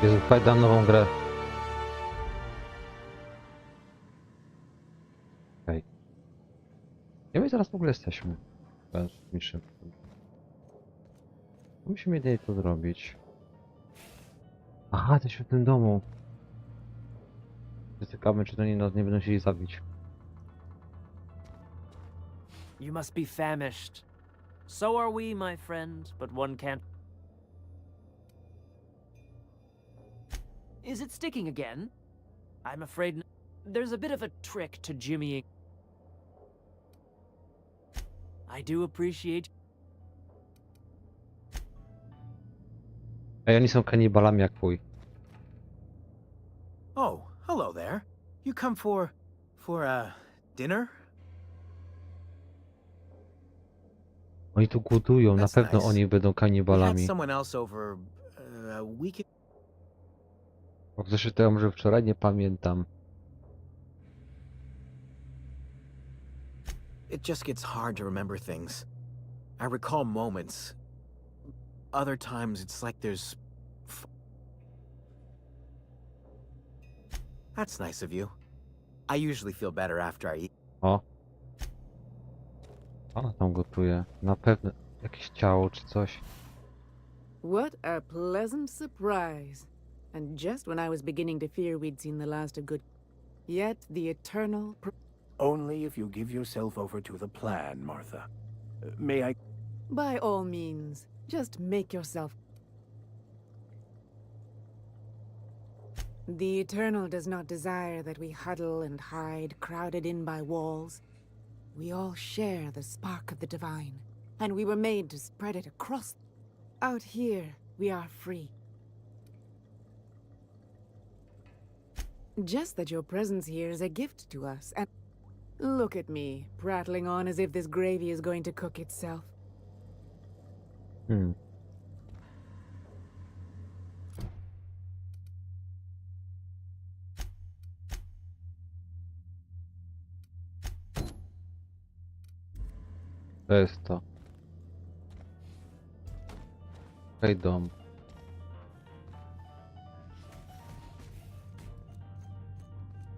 Jezu, dam nową grę. Okej. Gdzie my zaraz w ogóle jesteśmy? Musimy jedynie to zrobić. Aha, jesteśmy w tym domu. Ciekawe, czy to nie nas nie będą chcieli zabić. You must be famished. So are we, my friend, but one can't. Is it sticking again? I'm afraid there's a bit of a trick to jimmying. I do appreciate. Ej, oni są kanibalami jak chuj. Oh, hello there. You come for dinner? Oni tu głodują, na That's pewno nice. oni będą We had kanibalami. someone else over a week. Bo zresztą to ja może wczoraj nie pamiętam. It just gets hard to remember things. I recall moments. Other times it's like there's. That's nice of you. I usually feel better after I eat. O. Ona tam gotuje. Na pewno jakieś ciało czy coś. What a pleasant surprise. And just when I was beginning to fear we'd seen the last of good. Yet the eternal... Only if you give yourself over to the plan, Martha. May I? By all means, just make yourself... The Eternal does not desire that we huddle and hide, crowded in by walls. We all share the spark of the divine, and we were made to spread it across. Out here, we are free. Just that your presence here is a gift to us, and look at me, prattling on as if this gravy is going to cook itself. To jest to. Hej dom.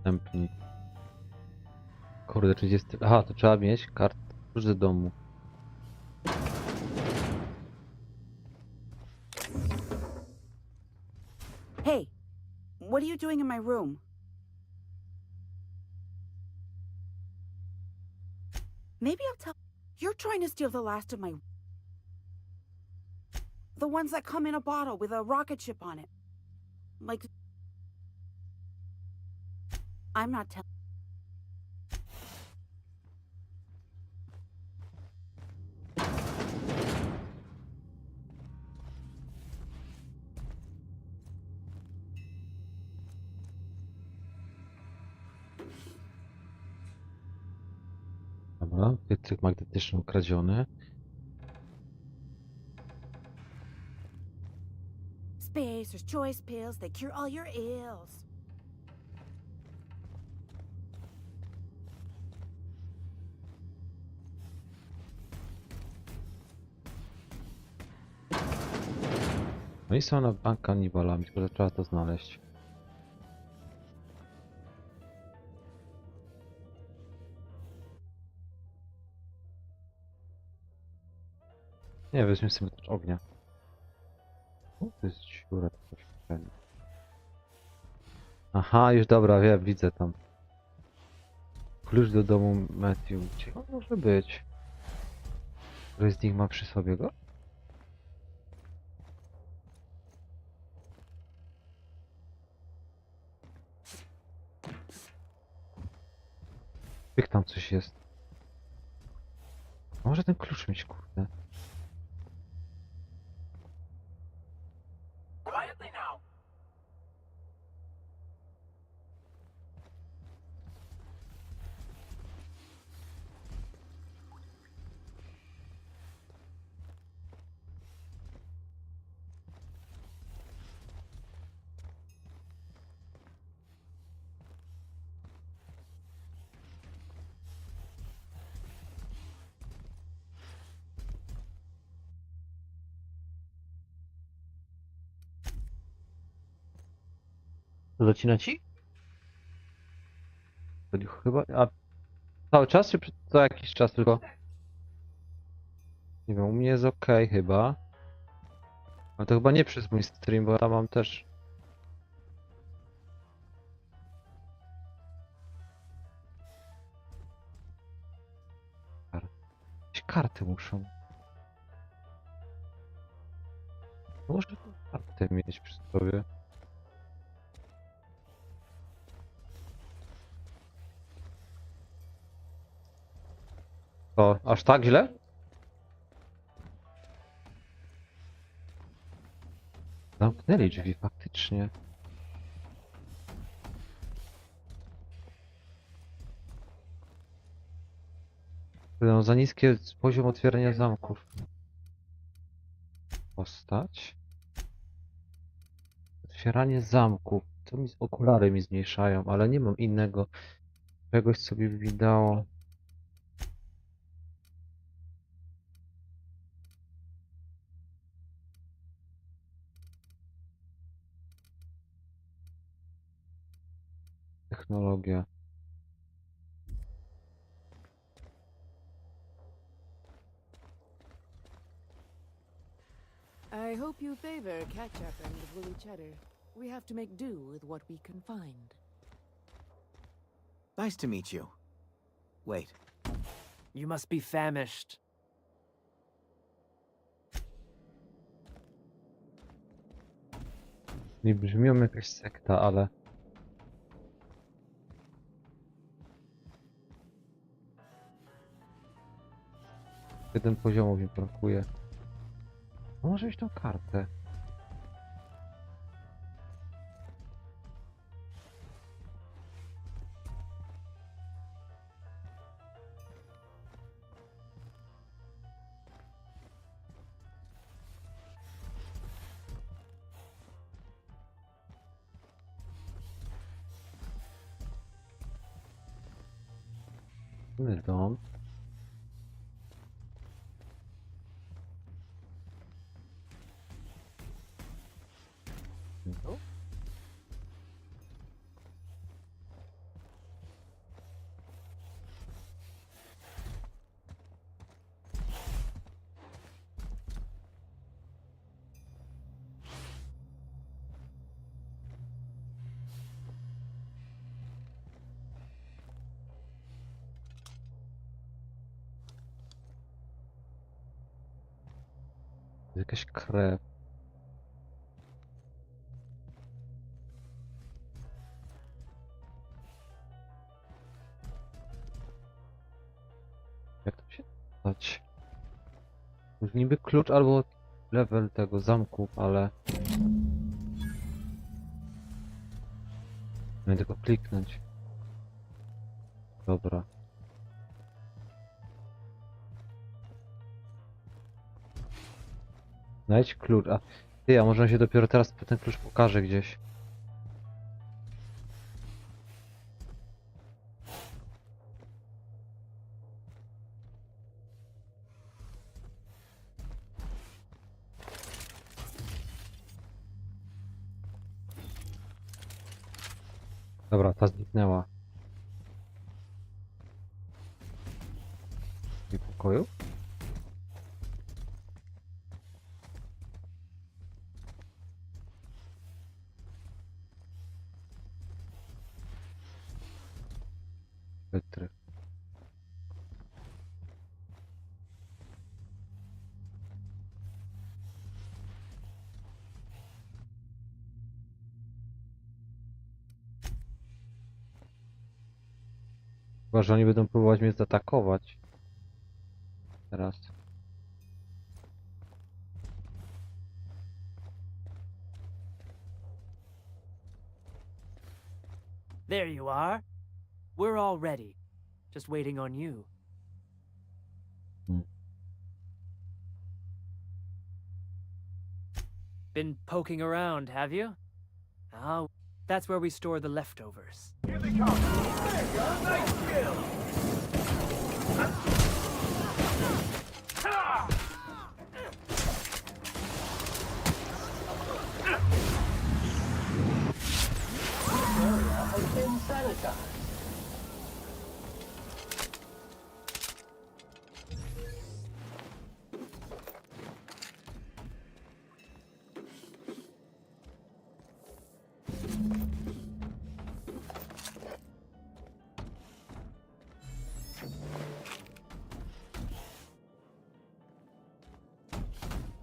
Następni. Kurde, 30. Aha, to trzeba mieć kartę do domu. Hey, what are you doing in my room? Maybe I'll tell. You're trying to steal the last of my. The ones that come in a bottle with a rocket ship on it. Like. I'm not telling. Dobra, piecyk magnetyczny ukradziony. Spacer's choice pills, they cure all your ills. Oni są na bank kanibalami, tylko że trzeba to znaleźć. Nie, weźmy sobie też ognia. O, to jest dziura, to coś fajne. Aha, już dobra, wiem, widzę tam. Klucz do domu Matthew. Gdzie on może być? Który z nich ma przy sobie go? Jak tam coś jest? Może ten klucz mieć, kurde. Quietly now. To zacina ci? To chyba... A cały czas czy co jakiś czas tylko? Nie wiem, u mnie jest ok chyba. Ale to chyba nie przez mój stream, bo tam mam też... Jakieś karty muszą. Może kartę mieć przy sobie. To aż tak źle? Zamknęli drzwi faktycznie. No, za niskie poziom otwierania zamków. Postać. Otwieranie zamków. To mi okulary mi zmniejszają, ale nie mam innego. Czegoś sobie widało. Technologia. I hope you favor ketchup and woolly cheddar. We have to make do with what we can find. Nice to meet you. Wait, You must be famished. Nie brzmią jakaś sekta, ale... Jeden poziomów mi brakuje. Może iść tą kartę. Dom. No. Jakaś krew. Jak to się dać? Już niby klucz albo level tego zamku, ale... Miałem tylko kliknąć. Dobra. Znajdź klucz. A może on się dopiero teraz ten klucz pokaże gdzieś. Dobra, ta zniknęła. W pokoju? Wytrych. Chyba, że oni będą próbować mnie zaatakować. Teraz. There you are. We're all ready. Just waiting on you. Been poking around, have you? Oh, that's where we store the leftovers. Here they come! There you go! Nice kill! Ha!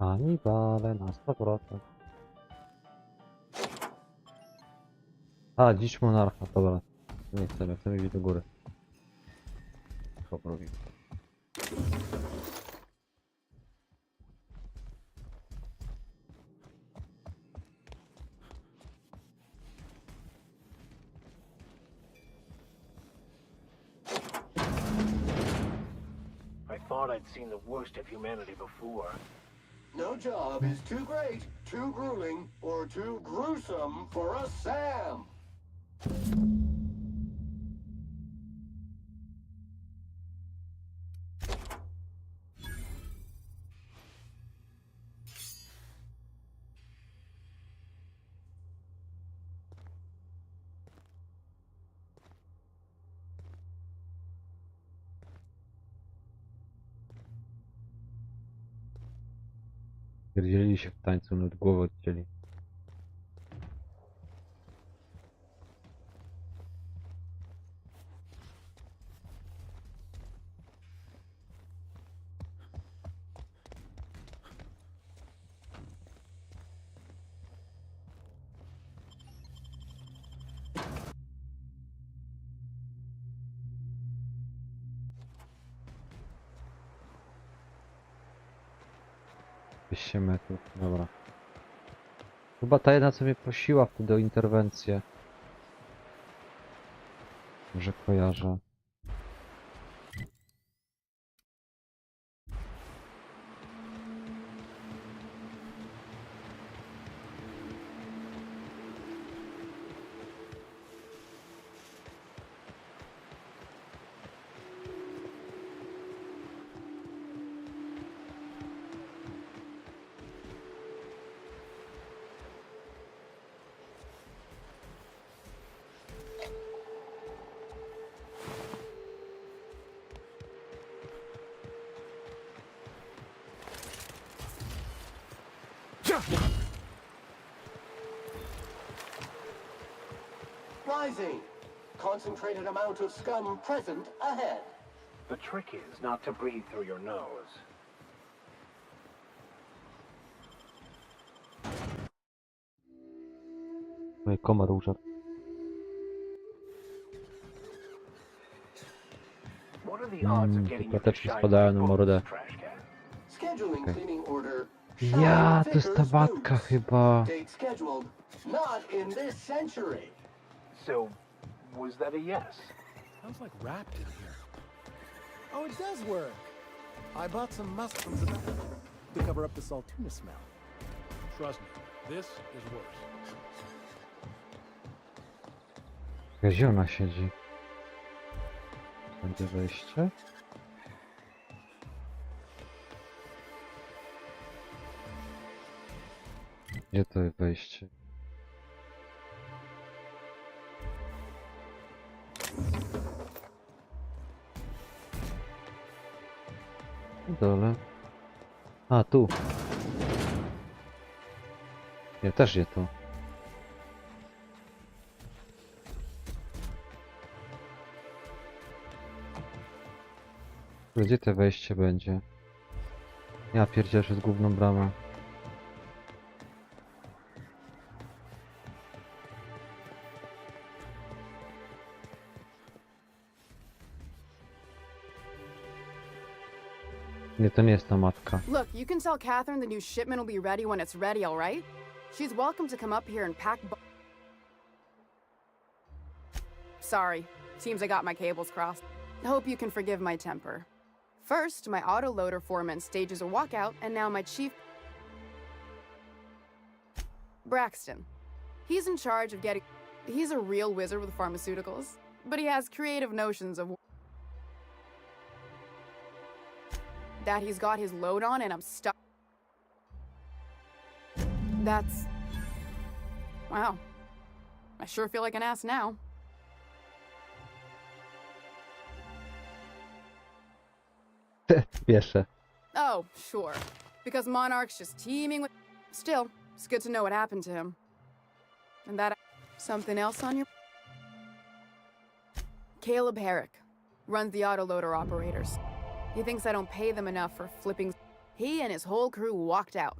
Kanibale na 100%. A, dziś monarcha, dobra. Nie chcemy iść do góry. Poprawił. I thought I'd seen the worst of humanity before. No job is too great, too grueling, or too gruesome for a Sam. Pierdzielili się w tańcu, nad głowę odcięli. Się metrów, dobra. Chyba ta jedna, co mnie prosiła wtedy o interwencję. Może kojarzę. Rising. Concentrated amount of scum present ahead. The trick is not to breathe through your nose. No i komar użar. What are the odds of getting you to Płateczki shine spadają na my mordę. boots, trash can? Scheduling Okay. cleaning order. Ja, Shine to jest ta Vickers matka boots. chyba. Date scheduled. Not in this century. So, was that a yes? Sounds like wrapped in here. Oh, it does work. I bought some musk from the back to cover up the saltuna smell. Trust me, this is worse. Gdzie ona siedzi? Będzie wejście? Gdzie to jest wejście? Na dole. A, tu. Nie, też je tu. Gdzie to wejście będzie? Ja pierdzielę przez główną bramę. Nie, to nie jest ta matka. Look, you can tell Catherine the new shipment will be ready when it's ready, all right? She's welcome to come up here and pack Sorry, seems I got my cables crossed. Hope you can forgive my temper. First, my autoloader foreman stages a walkout, and now my chief... Braxton. He's in charge of getting... He's a real wizard with pharmaceuticals, but he has creative notions of... that he's got his load on and I'm stuck. That's... Wow. I sure feel like an ass now. Wieszę. Oh, sure. Because Monarch's just teeming with... Still, it's good to know what happened to him. And that... Something else on your... Caleb Herrick runs the autoloader operators. He thinks I don't pay them enough for flipping... He and his whole crew walked out.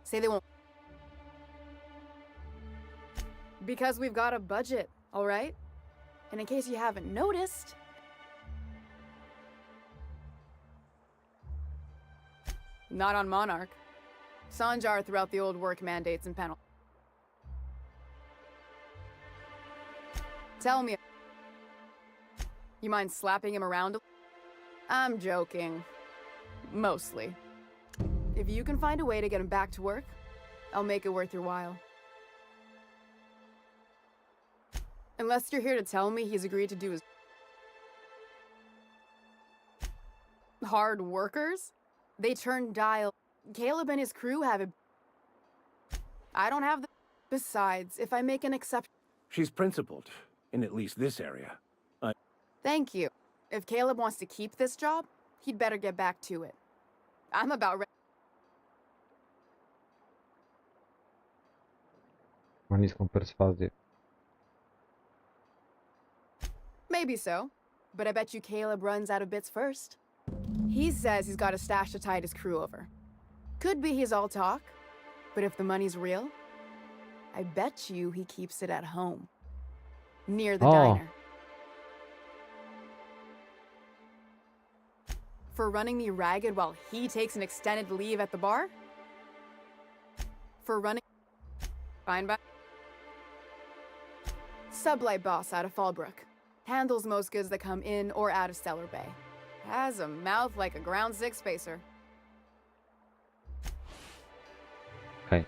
Say they won't. Because we've got a budget, all right? And in case you haven't noticed, not on Monarch. Sanjar threw out the old work mandates and penalties. Tell me, you mind slapping him around? I'm joking. Mostly. If you can find a way to get him back to work, I'll make it worth your while. Unless you're here to tell me he's agreed to do his hard workers? They turn dial. Caleb and his crew have it. I don't have the. Besides, if I make an exception. She's principled, in at least this area. Thank you. If Caleb wants to keep this job, he'd better get back to it. I'm about ready. Ma niską perswazję. Maybe so, but I bet you Caleb runs out of bits first. He says he's got a stash to tide his crew over. Could be he's all talk, but if the money's real, I bet you he keeps it at home. Near the diner. For running me ragged while he takes an extended leave at the bar? For running... Fine by... Sublight boss out of Fallbrook. Handles most goods that come in or out of Stellar Bay. Has a mouth like a ground six spacer. Okej.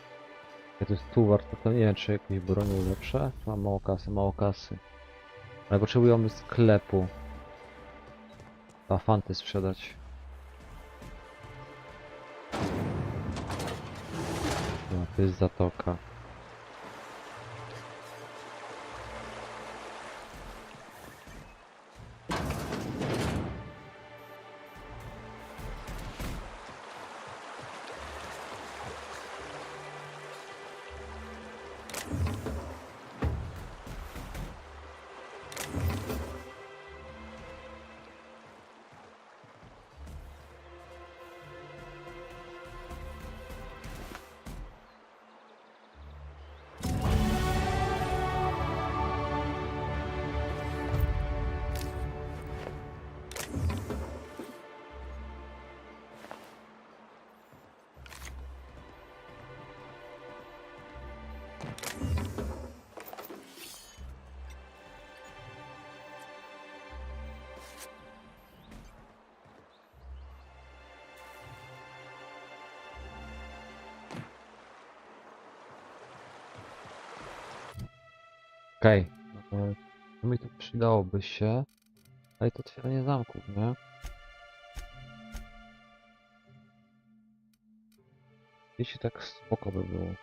Ja to jest tuwar, to nie wiem, czy jakieś broni lepsze. Mam mało kasy, mało kasy. Ale potrzebujemy sklepu. A fanty sprzedać. No, to jest zatoka. Okej, no mi to przydałoby się, ale to otwieranie zamków, nie? Jeśli tak spoko by było.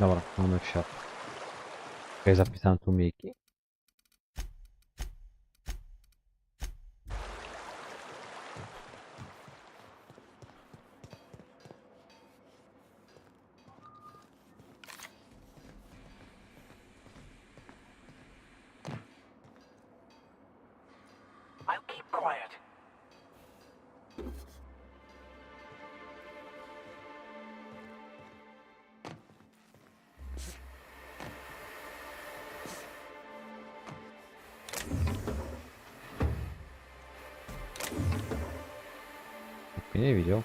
Dobra, mamy wsiad. Okej, zapisałem tu miejki. I'll keep quiet. Nie widział.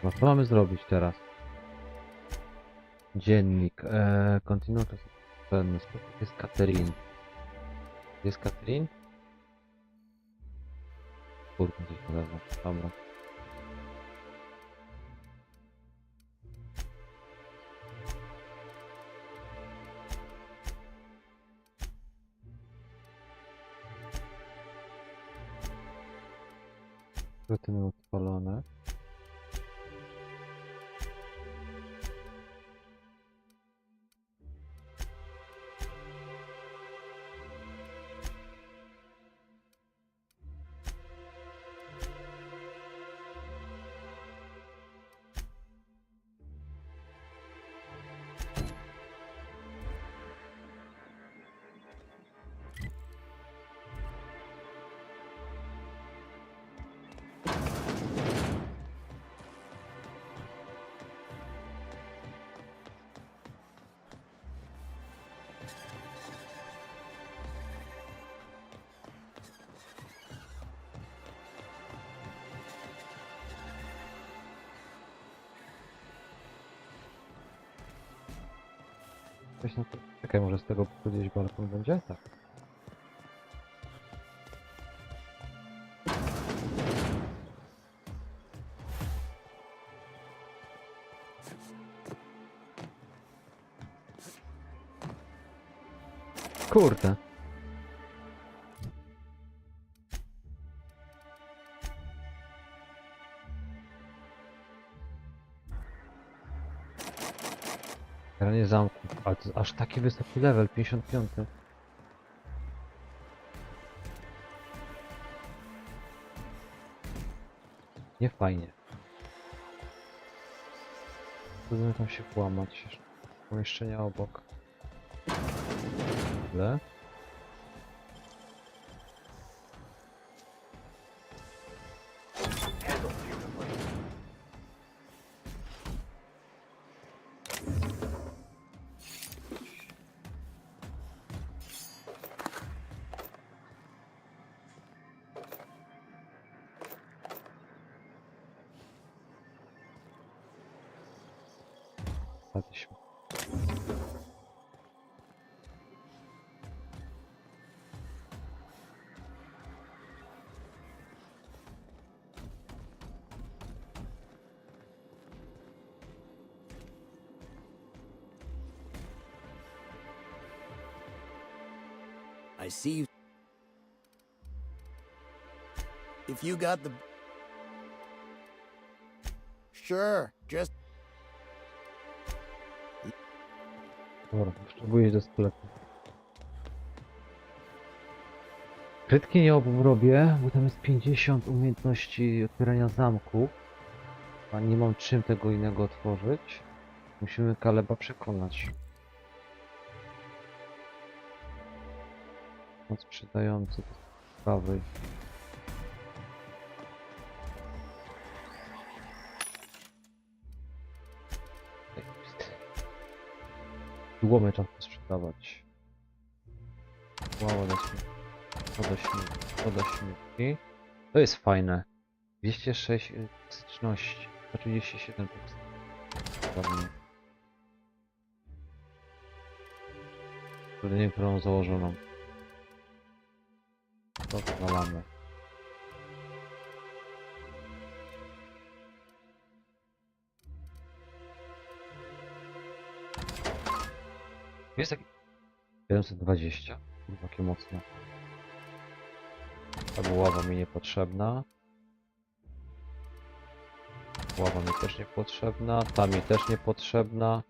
No co mamy zrobić teraz? Dziennik. Kontynuuj czas. Ten spotkanie jest Katerin. Jest Katerin? Kurde, gdzieś na zewnątrz. Dobra. Rutyny odpalone. Coś na to... Czekaj, może z tego gdzieś balkon będzie? Tak. Kurde. Granie zamku. Ale to aż taki wysoki level, 55. Nie fajnie. Próbujemy tam się włamać. Jeszcze pomieszczenia obok. Tyle. Padliśmy. I see you. If you got the... Sure, just... Dobra, potrzebuję do sklepu. Krytki nie robię, bo tam jest 50 umiejętności otwierania zamku. A nie mam czym tego innego otworzyć. Musimy Kaleba przekonać. Moc przydający do sprawy. Dłomy trzeba sprzedawać. Wow, woda śmieci. To jest fajne. 206 elastyczności. 37 ładnie. Trudniej, którą założoną. To zwalamy. Jest taki 720. Kurwa, jakie mocne. Ta buława mi niepotrzebna. Buława mi też niepotrzebna. Ta mi też niepotrzebna.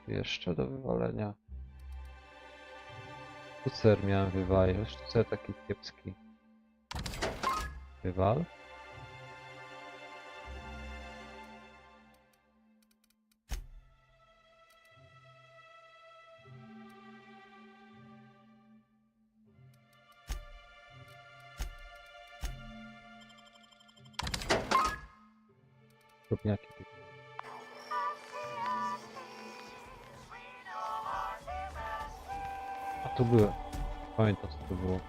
Jeszcze do wywalenia. Sztucer miałem wywalić. Sztucer taki kiepski. Wywal. Drobniaki. A tu były. Pamiętam, co to było.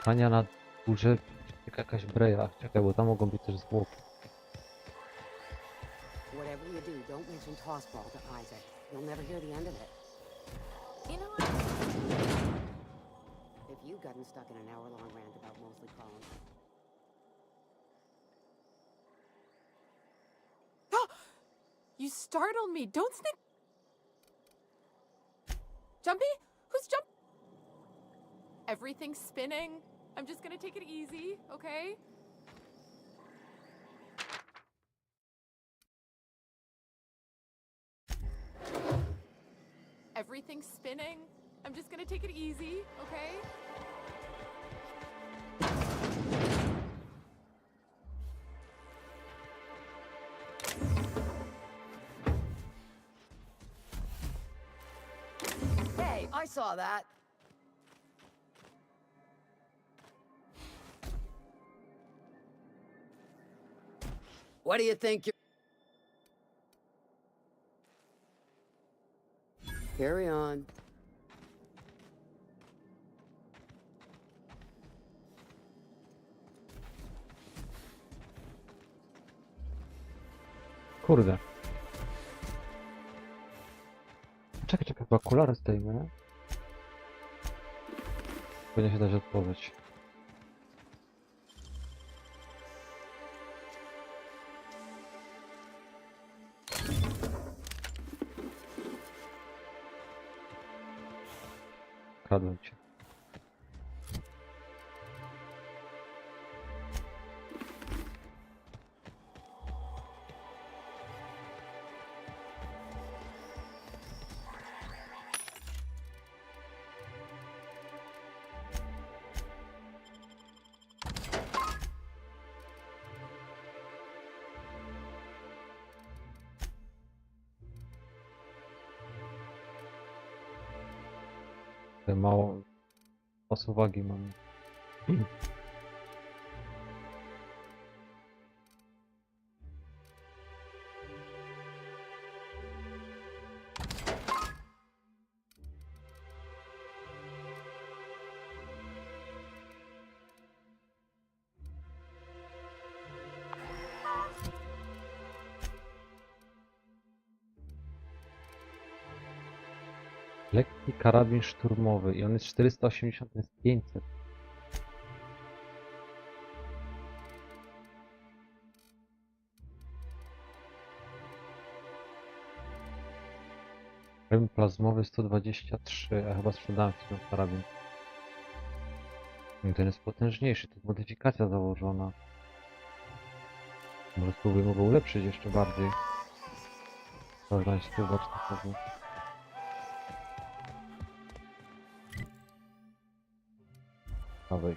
Skania na górze, jakaś breja. Czekaj, bo tam mogą być też zwłoki. Whatever you do, don't mention tossball to Isaac. You'll never hear the end of it. You know what? If you've gotten stuck in an hour-long rant about Mosley Collins. You startled me. Don't snick. Jumpy? Who's jump? Everything's spinning. I'm just gonna take it easy, okay? Everything's spinning. I'm just gonna take it easy, okay? Hey, I saw that. What do you think you're... Carry on. Kurde. Czekaj, chyba okulary zdejmę, nie? Powinien się dać odpowiedź. Kradłem cię. Mało pas uwagi mam. Lekki karabin szturmowy i on jest 480, to jest 500. Karabin plazmowy 123, a chyba sprzedałem ten karabin. Ten jest potężniejszy, to jest modyfikacja założona. Może spróbujemy go ulepszyć jeszcze bardziej. Można się tu warsztatowy. Dawaj.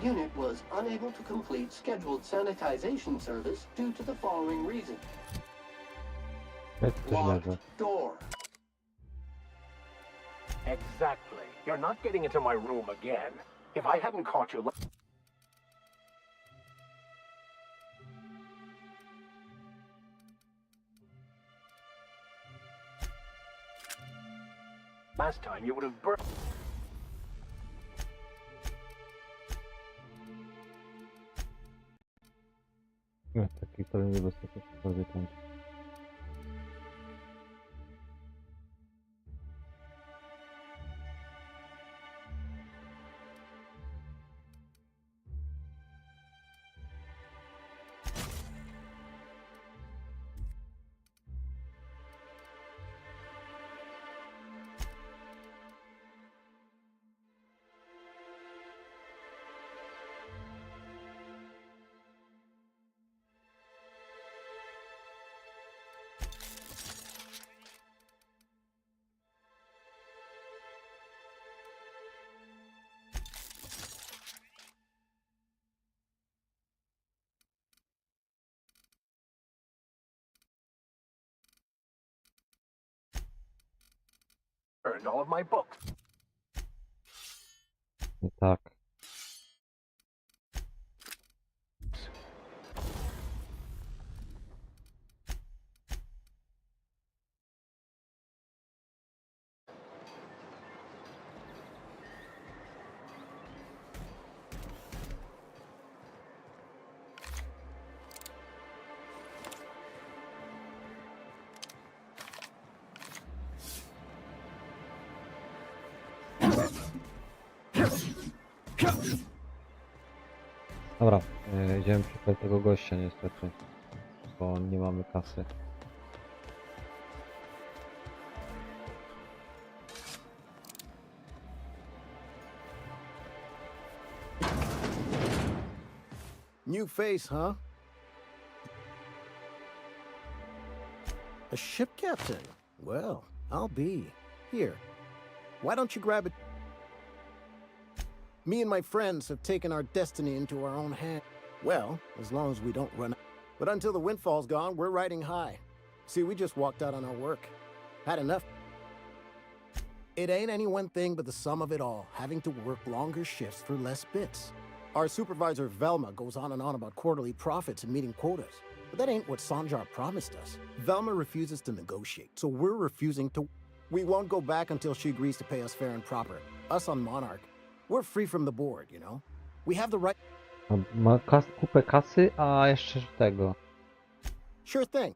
unit was unable to complete scheduled sanitization service due to the following reason. Jak ktoś Locked leży. door. Exactly. You're not getting into my room again. If I hadn't caught you last time, you would have burned. Taki kolejny niebezpieczny pozytywny. Burned all of my books. I tak. Dobra, idziemy szukać tego gościa niestety, bo nie mamy kasy. New face, huh? A ship captain? Well, I'll be. Here. Why don't you grab it? Me and my friends have taken our destiny into our own hands. Well, as long as we don't run. But until the windfall's gone, we're riding high. See, we just walked out on our work. Had enough. It ain't any one thing but the sum of it all, having to work longer shifts for less bits. Our supervisor Velma goes on and on about quarterly profits and meeting quotas. But that ain't what Sanjar promised us. Velma refuses to negotiate, so we're refusing to. We won't go back until she agrees to pay us fair and proper. Us on Monarch. We're free from the board, you know? We have the right. Ma kupę kasy, a jeszcze tego. Sure thing.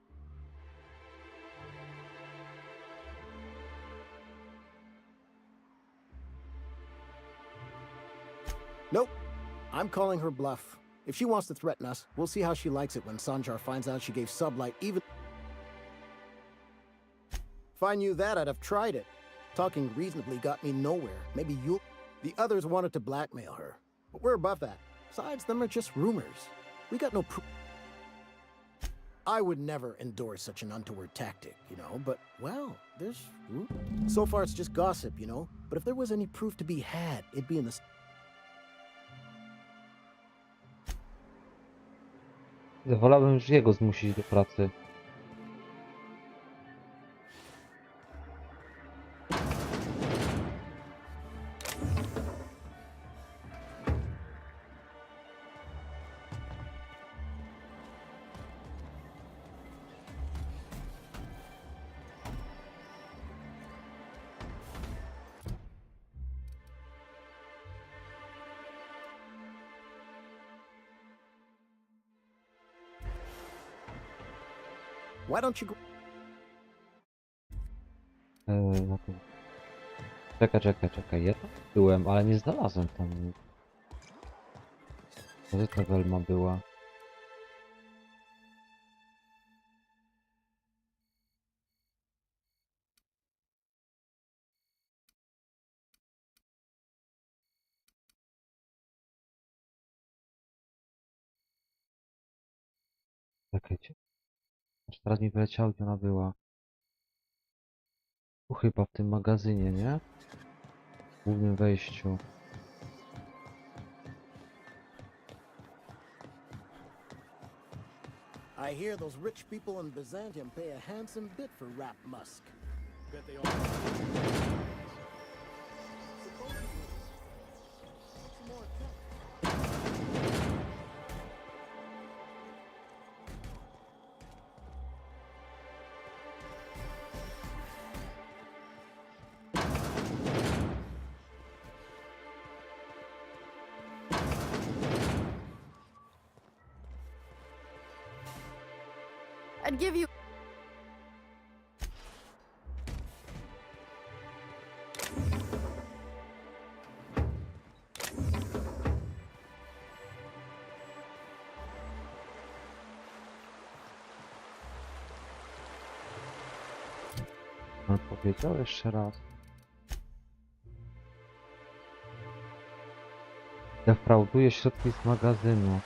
Nope. I'm calling her bluff. If she wants to threaten us, we'll see how she likes it when Sanjar finds out she gave Sublight even. If I knew that, I'd have tried it. Talking reasonably got me nowhere. Maybe you'll. The others wanted to blackmail her. But we're above that. Besides, them are just rumors. We got no proof. I would never endorse such an untoward tactic, you know, but, well, there's. So far, it's just gossip, you know? But if there was any proof to be had, it'd be in the. Wolałbym już jego zmusić do pracy. Why don't you go? No to... Czekaj. Ja tam byłem, ale nie znalazłem tam nic. Gdzie ta Velma była? Czekajcie. Aż teraz mi wyleciało, gdzie ona była. Tu chyba w tym magazynie, nie? W głównym wejściu. I hear those rich people in Byzantium pay a handsome bit for Rap Musk. Bet they all... Supposedly. Some more cut. I'd give you. On powiedział jeszcze raz. Defrauduje środki z magazynu.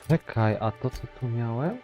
Czekaj, a to co tu miałem?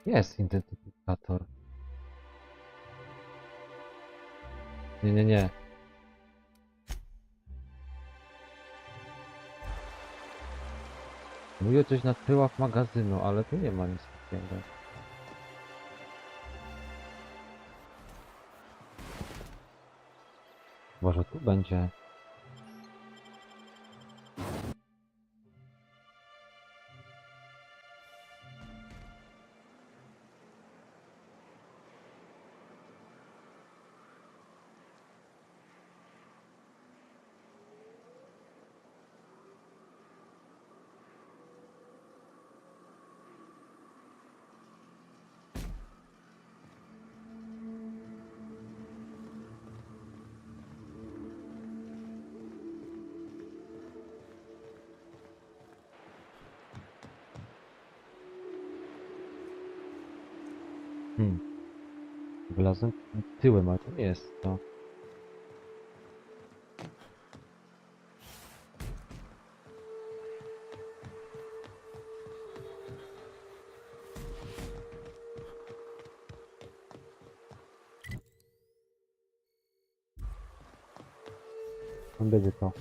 Jest identyfikator. Nie, nie, nie. Mówię coś na tyłach magazynu, ale tu nie ma nic takiego. Może tu będzie. Wlazłem tyłem, ale to nie jest to. To będzie to.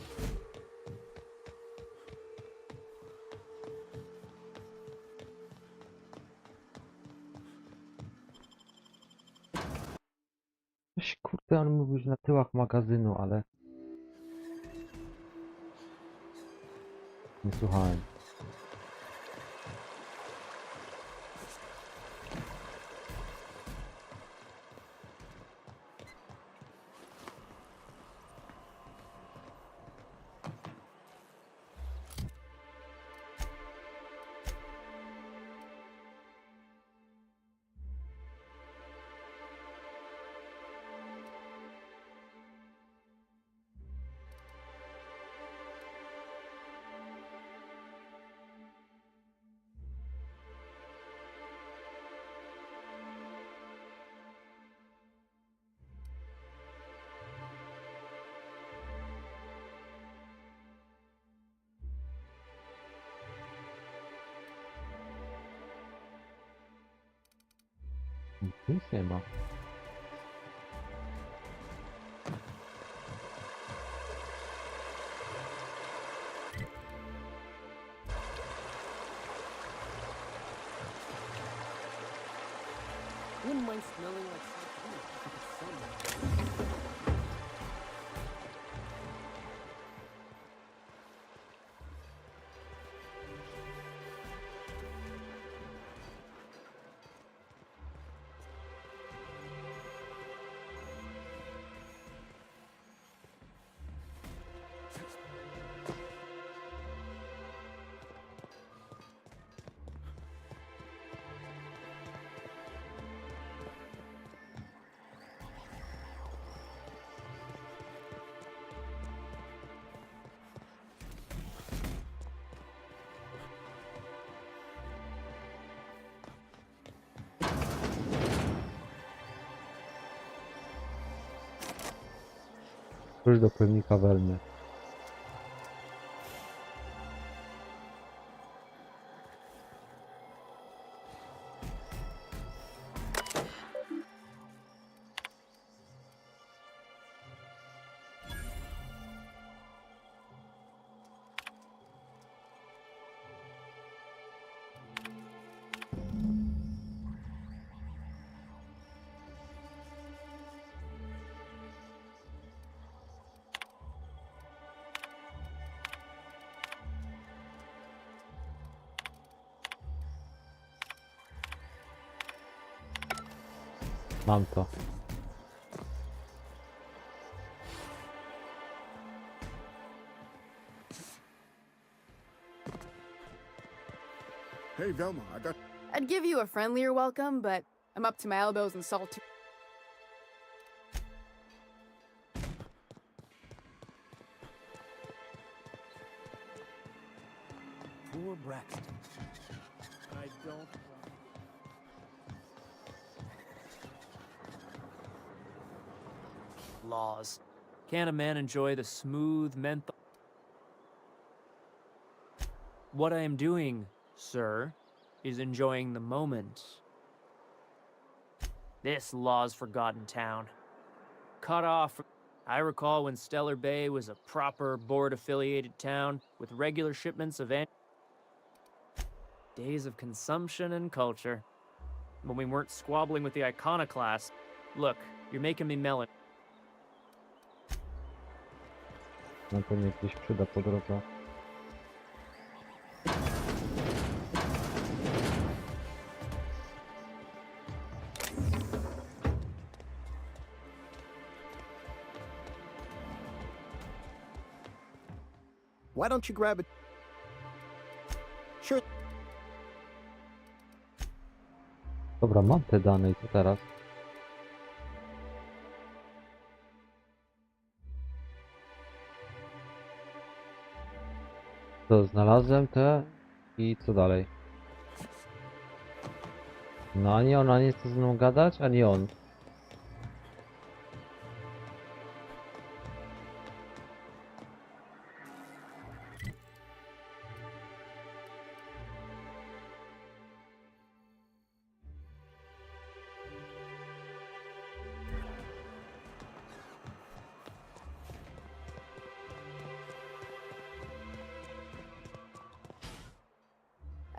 Coś kurde, on mówił, że na tyłach magazynu, ale... Nie słuchałem. Nic nie ma. Wouldn't mind smelling like something. Klucz do pojemnika wełny. Mam to. Hey, Velma, I got... I'd give you a friendlier welcome, but I'm up to my elbows in salt too. Poor Braxton. I don't. Laws. Can't a man enjoy the smooth menthol? What I am doing, sir, is enjoying the moment. This law's forgotten town. Cut off. I recall when Stellar Bay was a proper board-affiliated town with regular shipments of days of consumption and culture. When we weren't squabbling with the iconoclasts. Look, you're making me melon. Na pewno jakieś przyda po drodze. Why don't you grab it? Sure. Dobra, mam te dane i co teraz? To znalazłem te i co dalej? No ani ona nie chce ze mną gadać, ani on.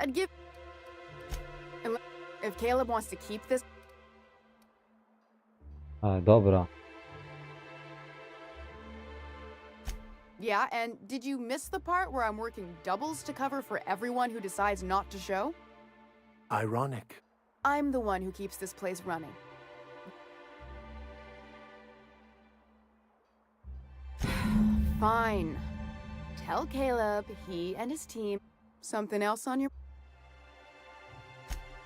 I'd give. If Caleb wants to keep this. A, dobra. Yeah, and did you miss the part where I'm working doubles to cover for everyone who decides not to show? Ironic. I'm the one who keeps this place running. Fine. Tell Caleb he and his team something else on your.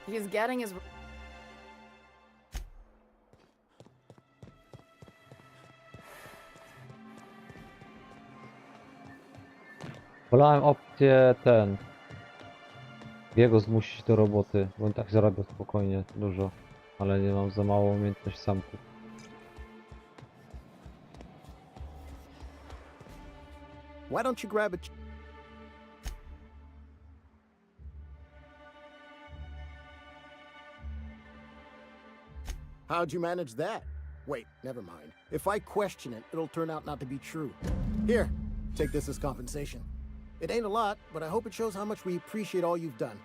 He's getting his. Wolałem opcję jego zmusić do roboty, bo on tak zarabia spokojnie, dużo. Ale nie mam za mało umiejętności samków. Why don't you grab it? How'd you manage that? Wait, never mind. If I question it, it'll turn out not to be true. Here, take this as compensation. It ain't a lot, but I hope it shows how much we appreciate all you've done.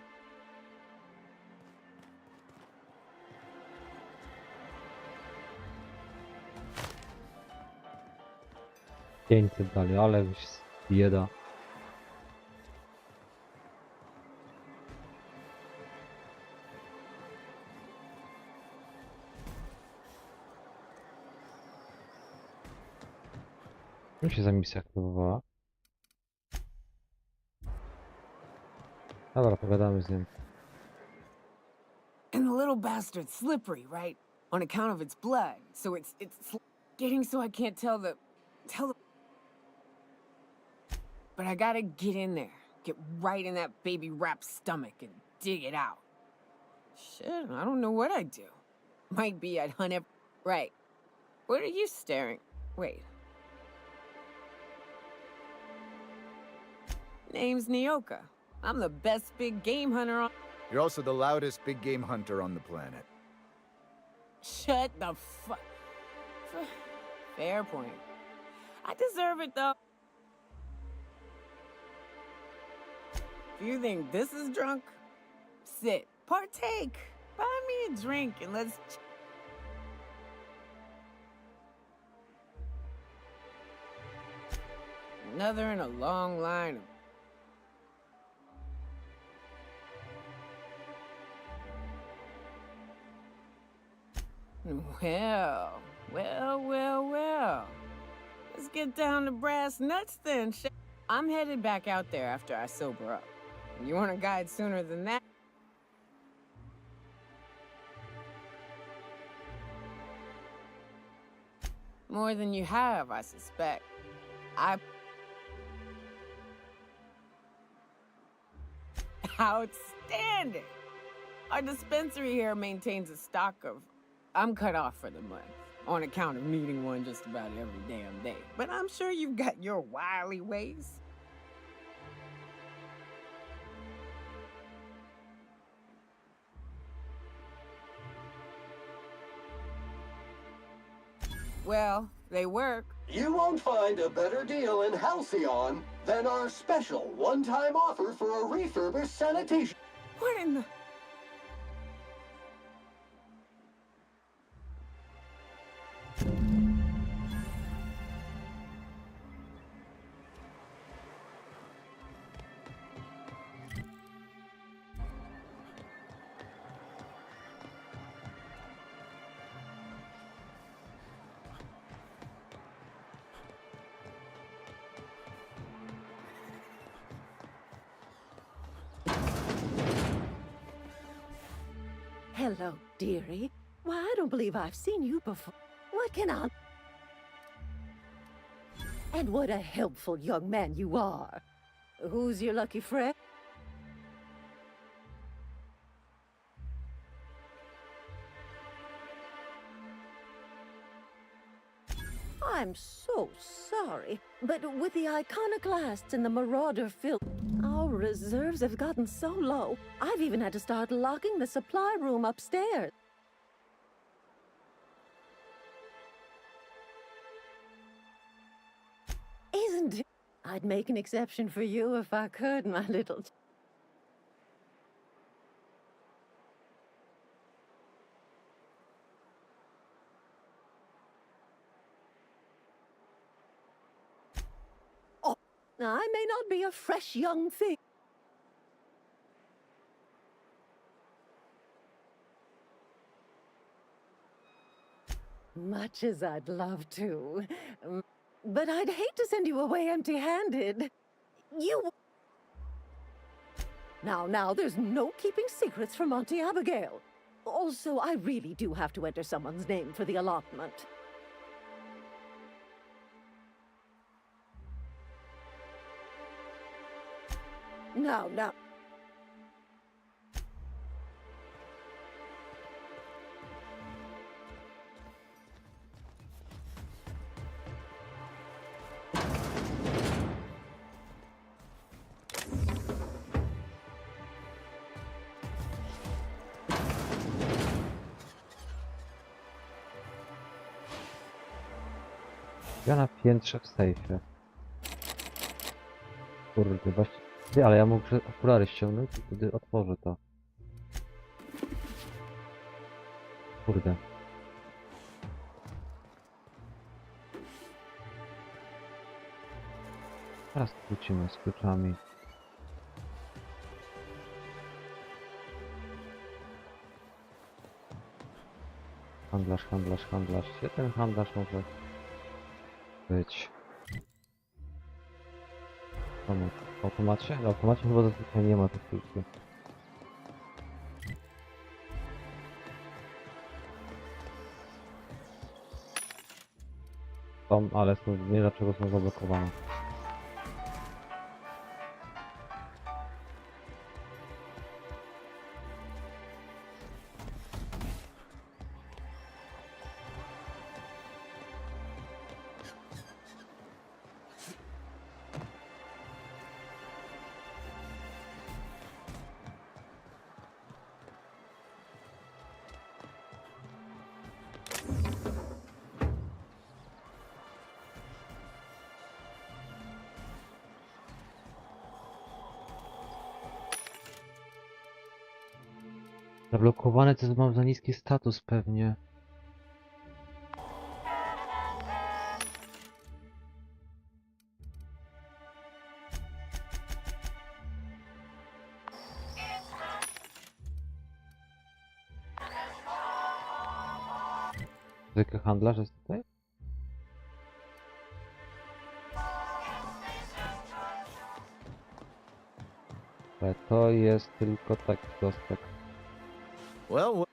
500 dali, ale bieda. Jak się za misja aktywowała? Dobra, pogadamy z nim. And the little bastard's slippery, right? On account of its blood. So it's getting so I can't tell the. But I gotta get in there. Get right in that baby rap's stomach and dig it out. Shit, I don't know what I'd do. Might be I'd hunt Right. What are you staring? Wait. Name's Nyoka. I'm the best big game hunter on. You're also the loudest big game hunter on the planet. Shut the fuck. Fair point. I deserve it though. If you think this is drunk, sit, partake, buy me a drink, and let's. Another in a long line of. Well. Let's get down to brass nuts then. I'm headed back out there after I sober up. You want a guide sooner than that? More than you have, I suspect. Outstanding! Our dispensary here maintains a stock of... I'm cut off for the month, on account of needing one just about every damn day. But I'm sure you've got your wily ways. Well, they work. You won't find a better deal in Halcyon than our special one-time offer for a refurbished sanitation. What in the... Hello, dearie. Why, I don't believe I've seen you before. What can I... And what a helpful young man you are. Who's your lucky friend? I'm so sorry, but with the iconoclasts and the marauder filth, our reserves have gotten so low, I've even had to start locking the supply room upstairs. Isn't it? I'd make an exception for you if I could, my little... I may not be a fresh young thing. Much as I'd love to. But I'd hate to send you away empty-handed. You... Now, there's no keeping secrets from Auntie Abigail. Also, I really do have to enter someone's name for the allotment. No. Ja na piętrze w sejfie. Kurde, właśnie... Ty, ale ja muszę okulary ściągnąć i wtedy otworzę to. Kurde. Teraz wrócimy z kluczami. Handlarz. Gdzie ten handlarz może być? W automacie? W automacie chyba zazwyczaj nie ma tych kluczy. Są, ale są, nie wiem dlaczego są zablokowane. Zablokowane to mam za niski status pewnie. Zwykły handlarz jest tutaj? Ale to jest tylko taki kostek. Well,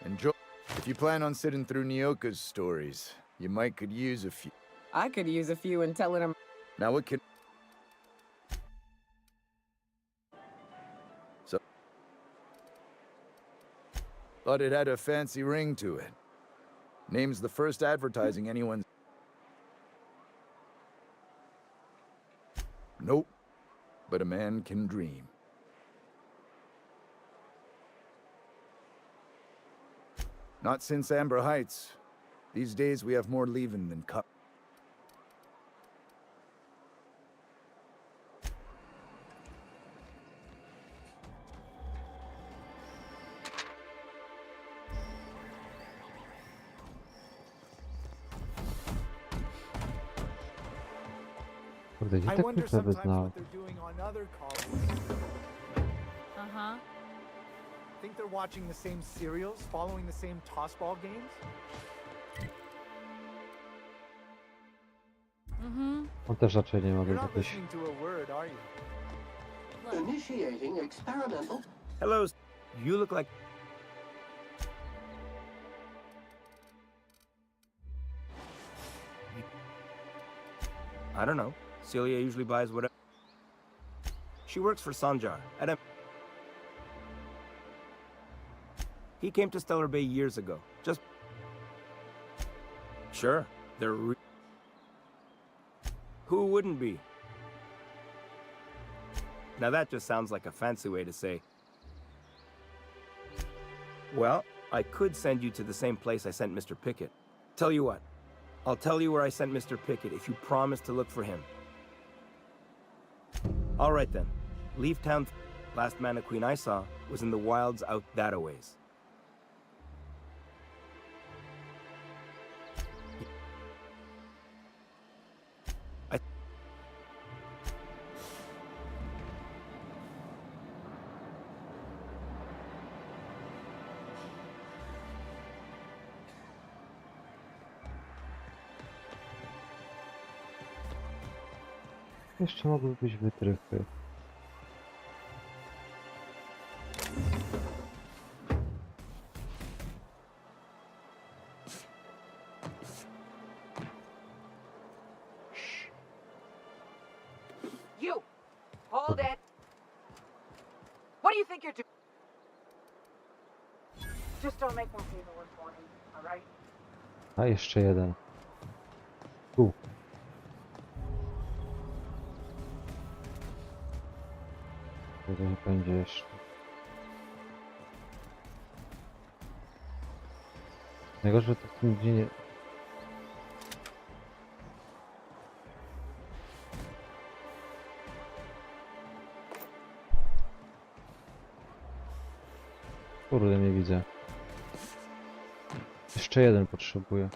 enjoy. If you plan on sitting through Nyoka's stories, you might could use a few. I could use a few in telling him. Now it could. So, but it had a fancy ring to it. Name's the first advertising anyone. Nope, but a man can dream. Not since Amber Heights. These days we have more leaving than cup. Kurde, gdzie I tak wonder klucze by sometimes znał? what they're doing on other colleges. Uh-huh. Think they're watching the same serials, following the same tossball games? Mm-hmm. On też raczej nie ma You're not jakieś... listening to a word, are you? Initiating experimental. Hello. You look like. I don't know. Celia usually buys whatever. She works for Sanjar at a. He came to Stellar Bay years ago. Just. Sure, they're. Who wouldn't be? Now that just sounds like a fancy way to say. Well, I could send you to the same place I sent Mr. Pickett. Tell you what, I'll tell you where I sent Mr. Pickett if you promise to look for him. All right then, leave town. Last Mannequin I saw was in the wilds out that-a-ways. Jeszcze mogły być wytrychy. You! Hold it! What do you think you're doing? Just don't make them pay the one for him, alright? A jeszcze jeden. Tu. To nie będzie jeszcze. Najgorsze to w tym gdzie nie... Kurde, nie widzę. Jeszcze jeden potrzebuję.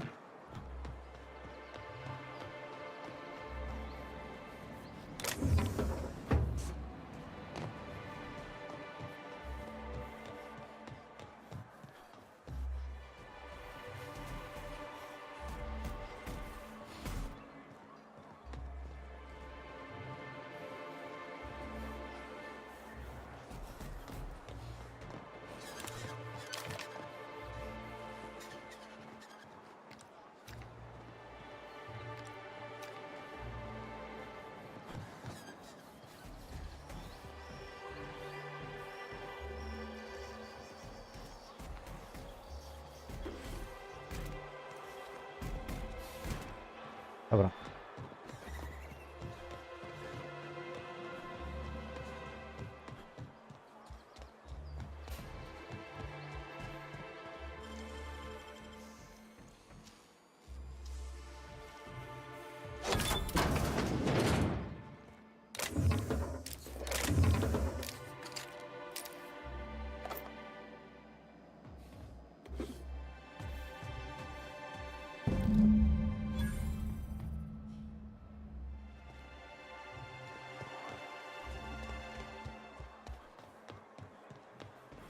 Dobra.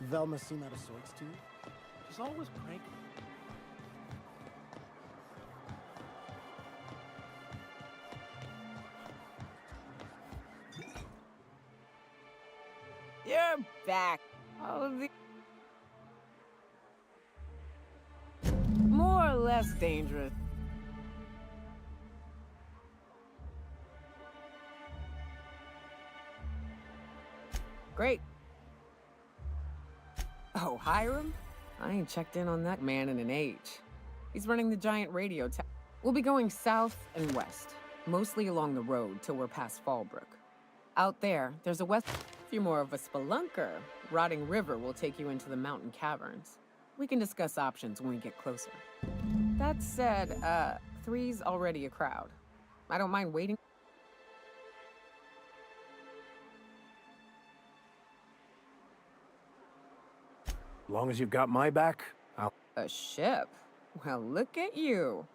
Velma seem out of sorts to you? She's always cranky. You're back. Oh, more or less dangerous. Great. Oh, Hiram? I ain't checked in on that man in an age. He's running the giant radio tower. We'll be going south and west, mostly along the road till we're past Fallbrook. Out there, there's a west... If you're more of a spelunker, Rotting River will take you into the mountain caverns. We can discuss options when we get closer. That said, 3's already a crowd. I don't mind waiting. As long as you've got my back, I'll... A ship? Well, look at you.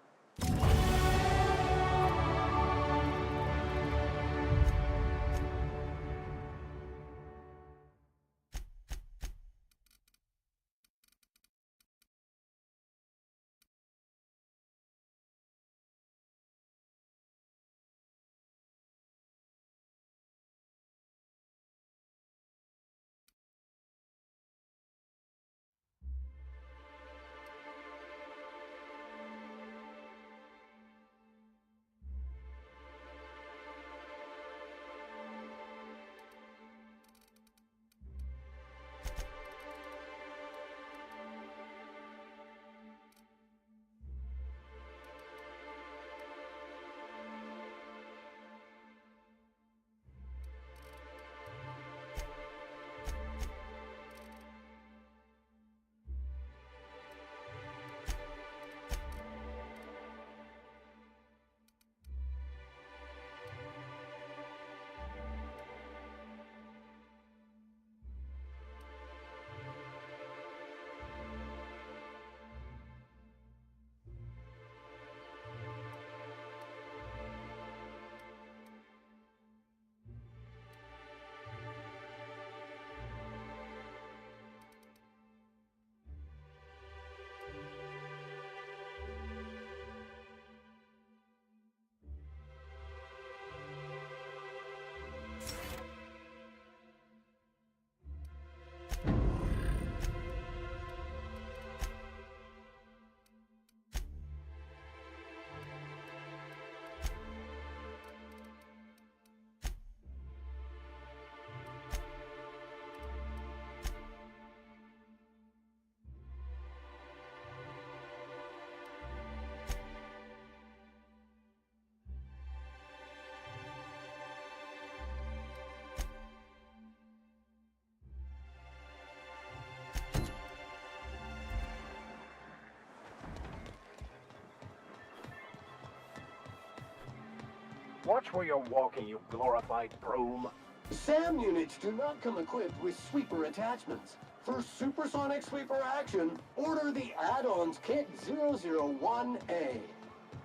Watch where you're walking, you glorified broom. SAM units do not come equipped with sweeper attachments. For supersonic sweeper action, order the add-ons kit 001A.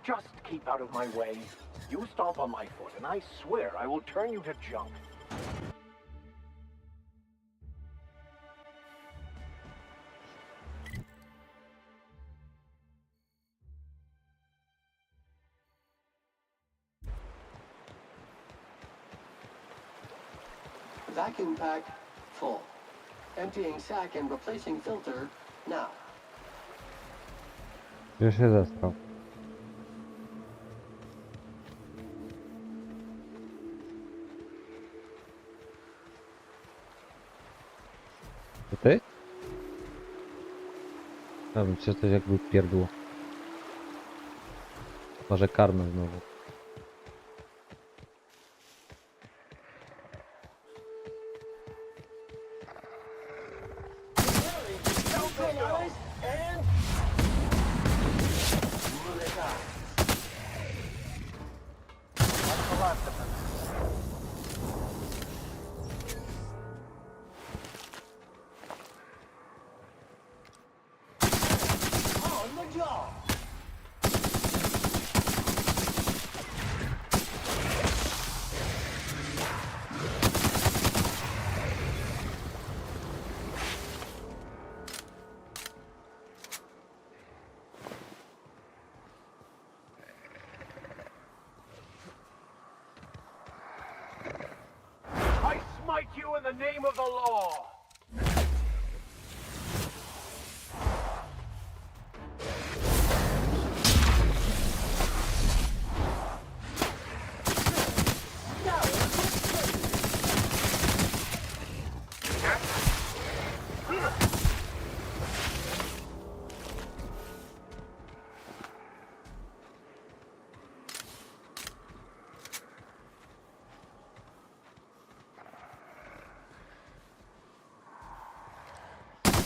Just keep out of my way. You stomp on my foot, and I swear I will turn you to junk. Vacuum pack full. Emptying sack and replacing filter now. Gdzie się zesrał? To ty? Dobra, czy coś jakby pierdło. Może karmę znowu. the name of the law.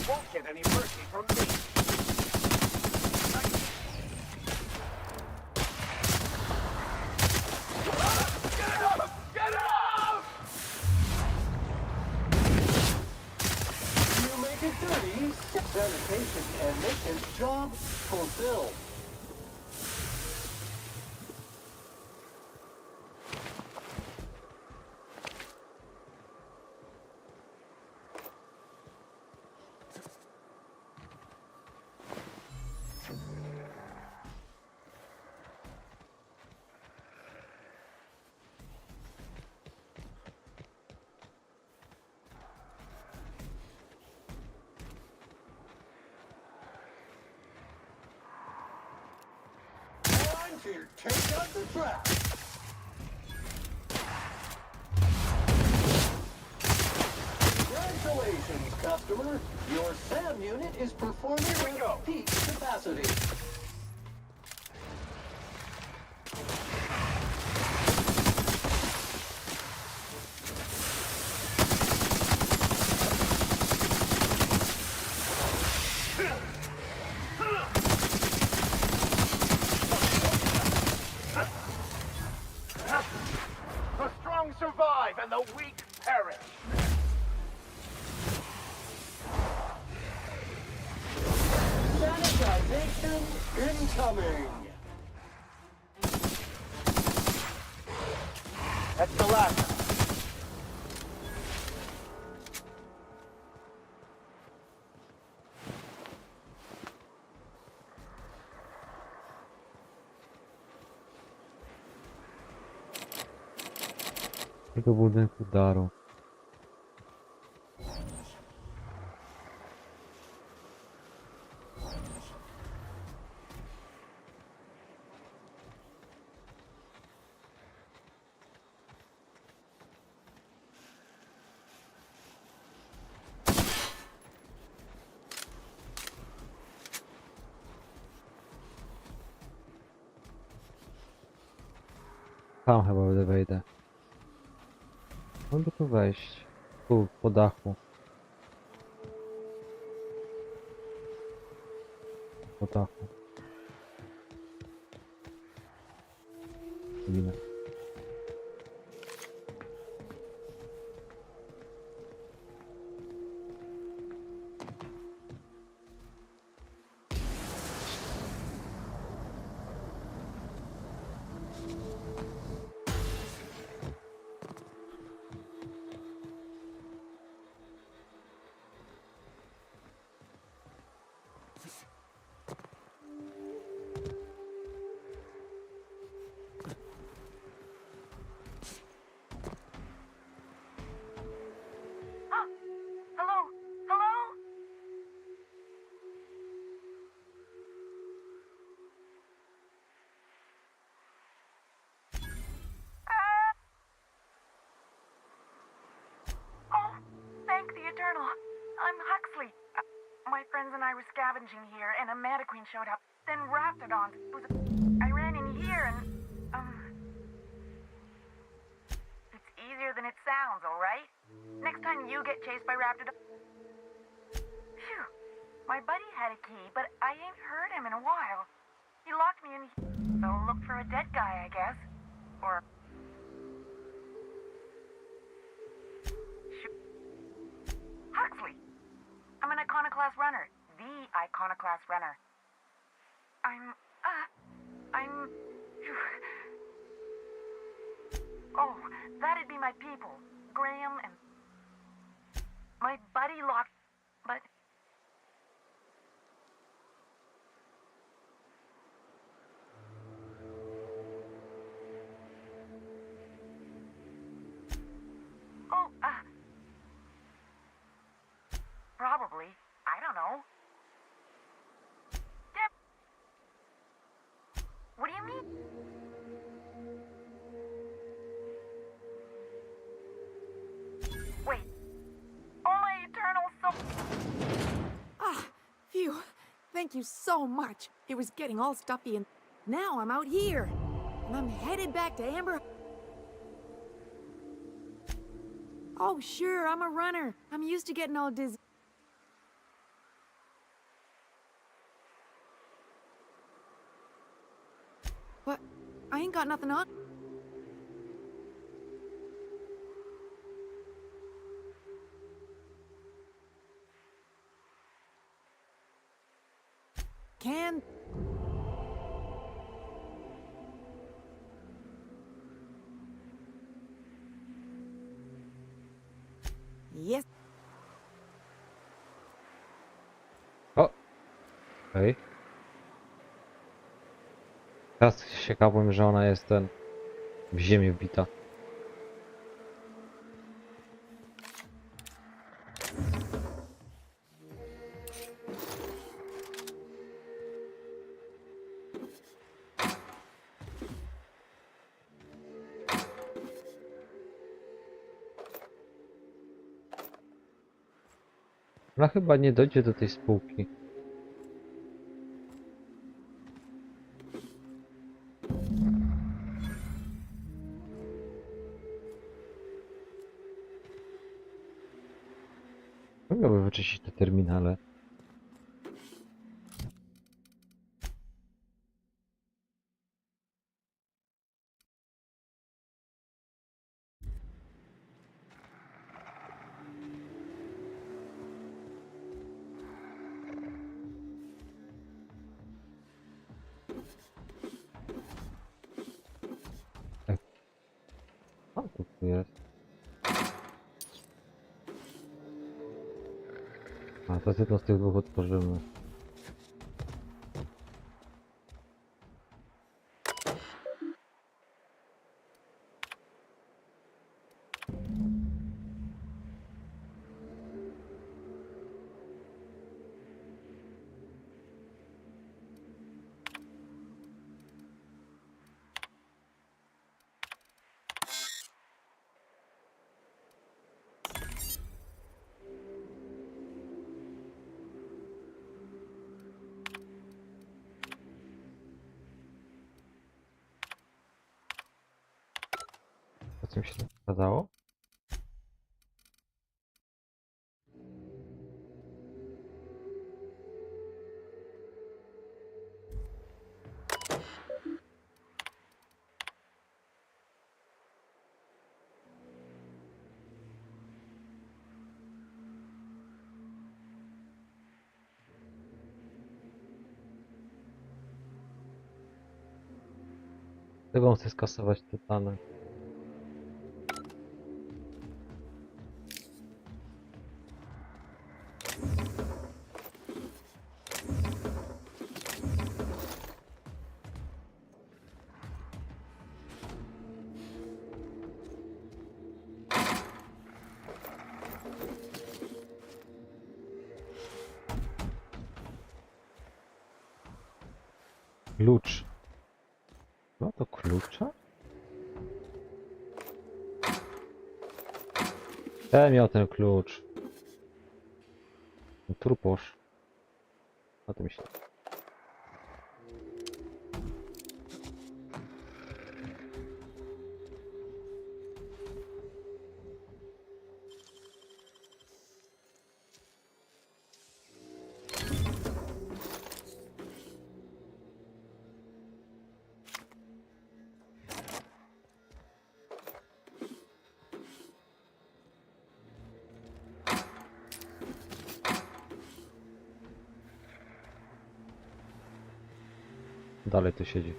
Won't get any mercy from me. Get up! Get up! You make it dirty, sanitation and maintenance job fulfilled. Time to take out the trash. Congratulations, customer. Your SAM unit is performing at peak capacity. The strong survive and the weak perish. Sanitization incoming. That's the last. Tego budynku daru. Tam chyba wejdę. Mogę tu wejść. Tu, po dachu. Po dachu. Ile? Hello? Hello? Oh, thank the Eternal. I'm Huxley. My friends and I were scavenging here, and a Manta Queen showed up. Then Raptidons. I ran in here and, It's easier than it sounds, alright? Next time you get chased by Raptidons... Phew. My buddy had a key, but I ain't heard him in a while. He locked me in... So look for a dead guy, I guess. Or... Shoot. Huxley! I'm an iconoclast runner. The iconoclast runner. Oh, that'd be my people. Graham and... My buddy locked... But... Wait. Oh, my eternal soul. Ah, phew. Thank you so much. It was getting all stuffy and now I'm out here. And I'm headed back to Amber. Oh, sure, I'm a runner. I'm used to getting all dizzy. What? I ain't got nothing on. Can... Yes. O! Okej. Teraz się kapłem, że ona jest w ziemię wbita. Ona chyba nie dojdzie do tej spółki. Mogłaby wyczyścić te terminale. O, co tu jest? A, to jest jedno z tych dwóch otworzymy. Co mi się okazało? Tego chcę skasować tytany. Klucz. No to klucza? Ja miał ten klucz. Truposz. O tym myślę. Dalej tu siedzi.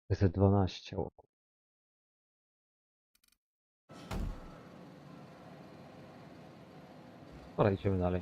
Jest 12. O kur- Dobra, idziemy dalej.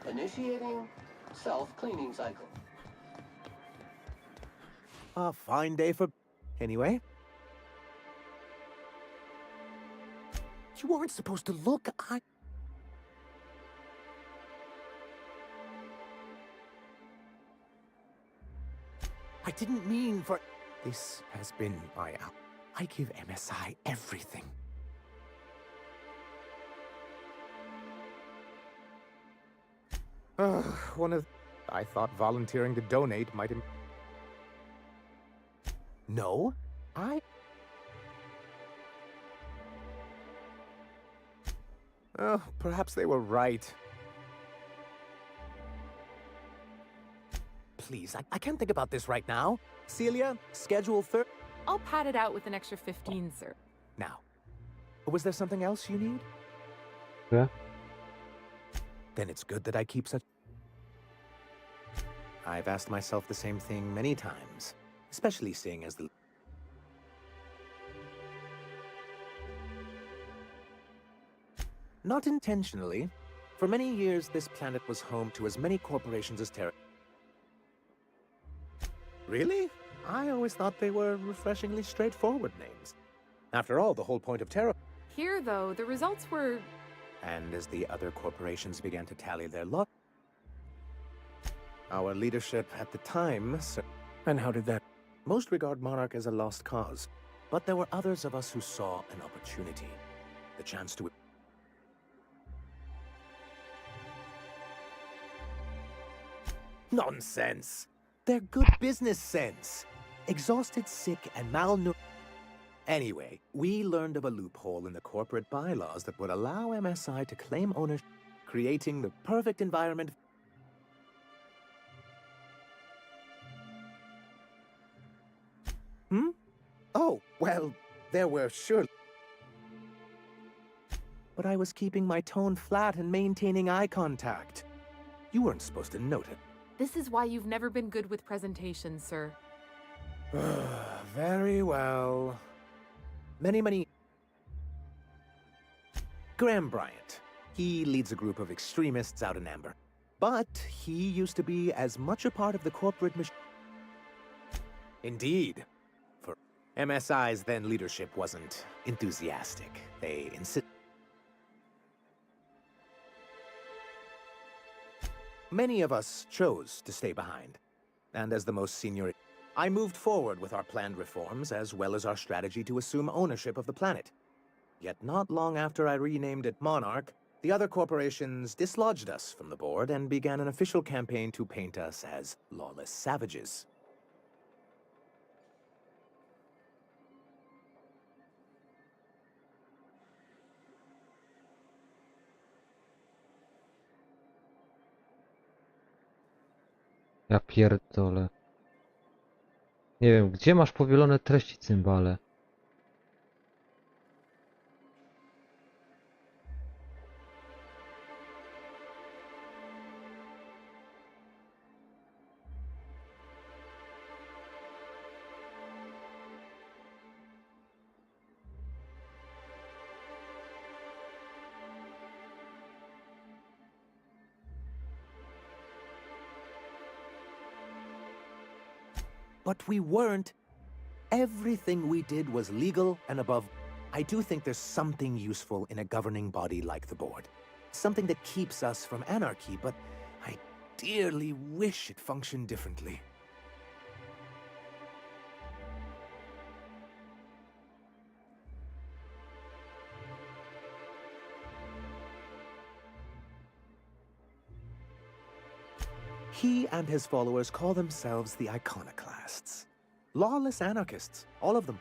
Initiating self-cleaning cycle. A fine day for... Anyway. You weren't supposed to look. I didn't mean for... This has been my out. I give MSI everything. One of... I thought volunteering to donate might... No, Oh, perhaps they were right. Please, I can't think about this right now. Celia, schedule third. I'll pad it out with an extra 15, sir. Now, was there something else you need? Yeah. Then it's good that I keep such... I've asked myself the same thing many times, especially seeing as the... Not intentionally. For many years, this planet was home to as many corporations as Terra... Really? I always thought they were refreshingly straightforward names. After all, the whole point of Terra... Here, though, the results were... And as the other corporations began to tally their luck, our leadership at the time... And how did that... Most regard Monarch as a lost cause, but there were others of us who saw an opportunity. The chance to... Nonsense! They're good business sense. Exhausted, sick, and malnourished. Anyway, we learned of a loophole in the corporate bylaws that would allow MSI to claim ownership, creating the perfect environment. Oh, well, there were sure... But I was keeping my tone flat and maintaining eye contact. You weren't supposed to note it. This is why you've never been good with presentations, sir. Very well. Many... Graham Bryant. He leads a group of extremists out in Amber. But he used to be as much a part of the corporate machine. Indeed. For MSI's then leadership wasn't enthusiastic. They insisted. Many of us chose to stay behind. And as the most senior, I moved forward with our planned reforms as well as our strategy to assume ownership of the planet. Yet not long after I renamed it Monarch, the other corporations dislodged us from the board and began an official campaign to paint us as lawless savages. Ja pierdolę. Nie wiem, gdzie masz powielone treści, cymbale? But we weren't. Everything we did was legal and above. I do think there's something useful in a governing body like the board. Something that keeps us from anarchy, but I dearly wish it functioned differently. He and his followers call themselves the Iconoclasts. Lawless anarchists, all of them.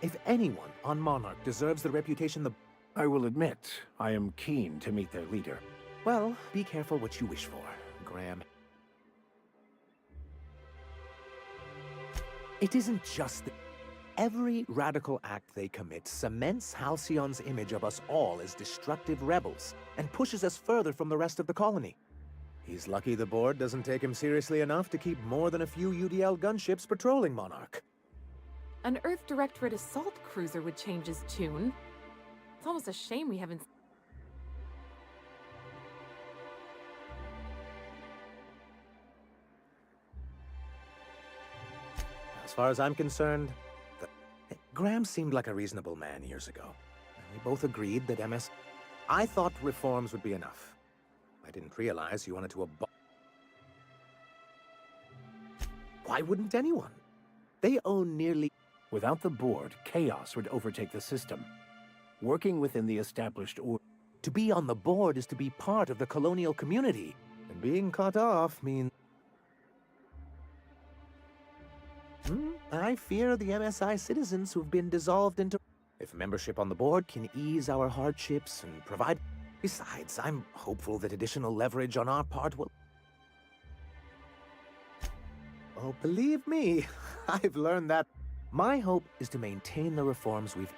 If anyone on Monarch deserves the reputation the... I will admit, I am keen to meet their leader. Well, be careful what you wish for, Graham. It isn't just that every radical act they commit cements Halcyon's image of us all as destructive rebels and pushes us further from the rest of the colony. He's lucky the board doesn't take him seriously enough to keep more than a few UDL gunships patrolling Monarch. An Earth Directorate assault cruiser would change his tune. It's almost a shame we haven't... As far as I'm concerned, Graham seemed like a reasonable man years ago. And we both agreed that MS... I thought reforms would be enough. I didn't realize you wanted to Why wouldn't anyone? They own nearly... Without the board, chaos would overtake the system. Working within the established order... To be on the board is to be part of the colonial community. And being cut off means... I fear the MSI citizens who've been dissolved into... If membership on the board can ease our hardships and provide... Besides, I'm hopeful that additional leverage on our part will... Oh, believe me, I've learned that. My hope is to maintain the reforms we've...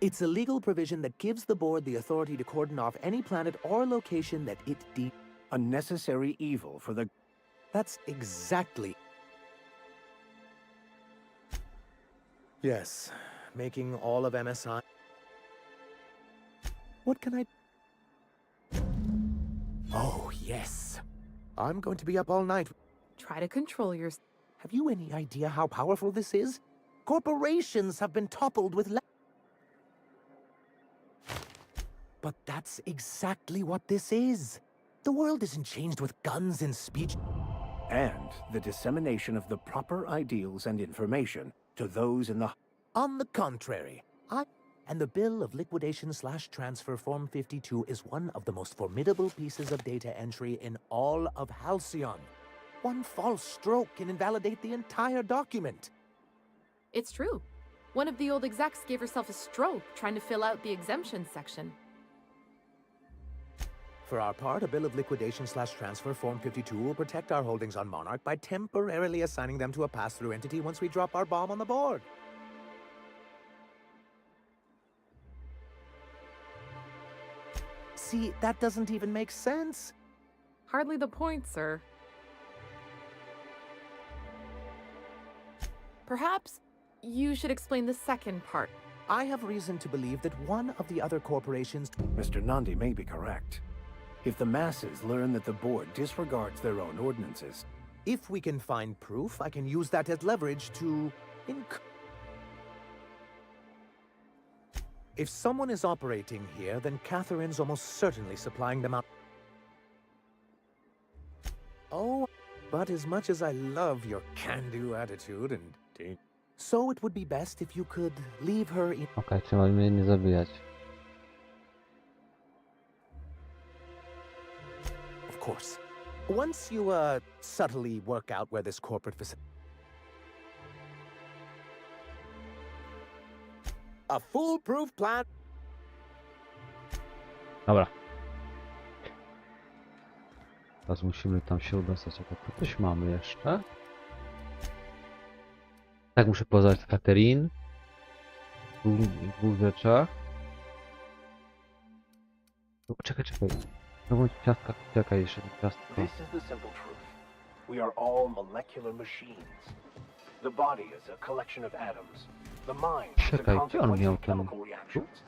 It's a legal provision that gives the board the authority to cordon off any planet or location that it A necessary evil for the... That's exactly... Yes, making all of MSI... What can I... Oh, yes. I'm going to be up all night. Try to control your... Have you any idea how powerful this is? Corporations have been toppled with... But that's exactly what this is. The world isn't changed with guns and speech. And the dissemination of the proper ideals and information to those in the... On the contrary, And the bill of liquidation/transfer Form 52 is one of the most formidable pieces of data entry in all of Halcyon. One false stroke can invalidate the entire document. It's true. One of the old execs gave herself a stroke trying to fill out the exemption section. For our part, a bill of liquidation/transfer Form 52 will protect our holdings on Monarch by temporarily assigning them to a pass-through entity once we drop our bomb on the board. See, that doesn't even make sense. Hardly the point, sir. Perhaps you should explain the second part. I have reason to believe that one of the other corporations... Mr. Nandi may be correct. If the masses learn that the board disregards their own ordinances... If we can find proof, I can use that as leverage to... If someone is operating here, then Catherine's almost certainly supplying them out. Oh, but as much as I love your can-do attitude and... So it would be best if you could leave her in... Okej, trzeba mnie nie zabijać. Of course. Once you, subtly work out where this corporate facility... A foolproof plan... Dobra. Teraz musimy tam się udostać. To coś mamy jeszcze. Tak, muszę poznać Katerin. W dwóch rzeczach. O, czekaj. No ciastka, czekaj jeszcze ciastka. This is the simple truth. We are all molecular machines. The body is a collection of atoms. The mind is a Czekaj, gdzie on consequence miał of ten... chemical reactions.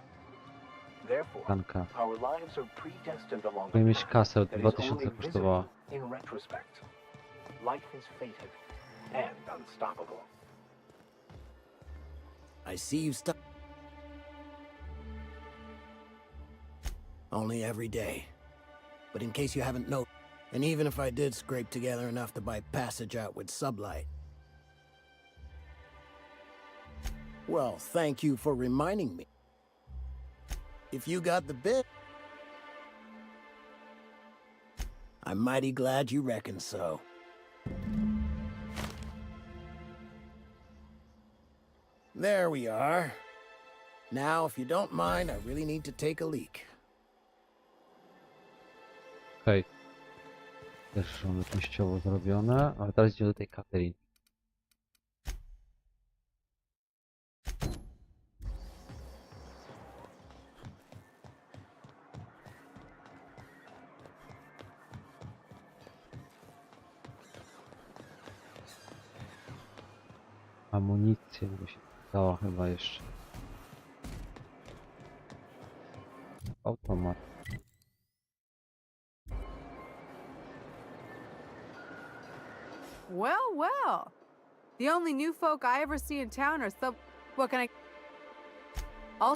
Therefore, Tanka. our lives are predestined along Powinien the mieć kasę, path that is 2000 only kosztowała. visible in retrospect. Life is fated and unstoppable. I see you stuck. Only every day. But in case you haven't noticed, and even if I did scrape together enough to buy passage out with sublight. Well, thank you for reminding me. If you got the bit... I'm mighty glad you reckon so. There we are. Now, if you don't mind, I really need to take a leak. Okej. Też mamy częściowo zrobione, ale teraz idziemy do tej Katerin. Amunicję by się dała chyba jeszcze. Automat. Well, well. The only new folk I ever see in town are sub. What can I? All.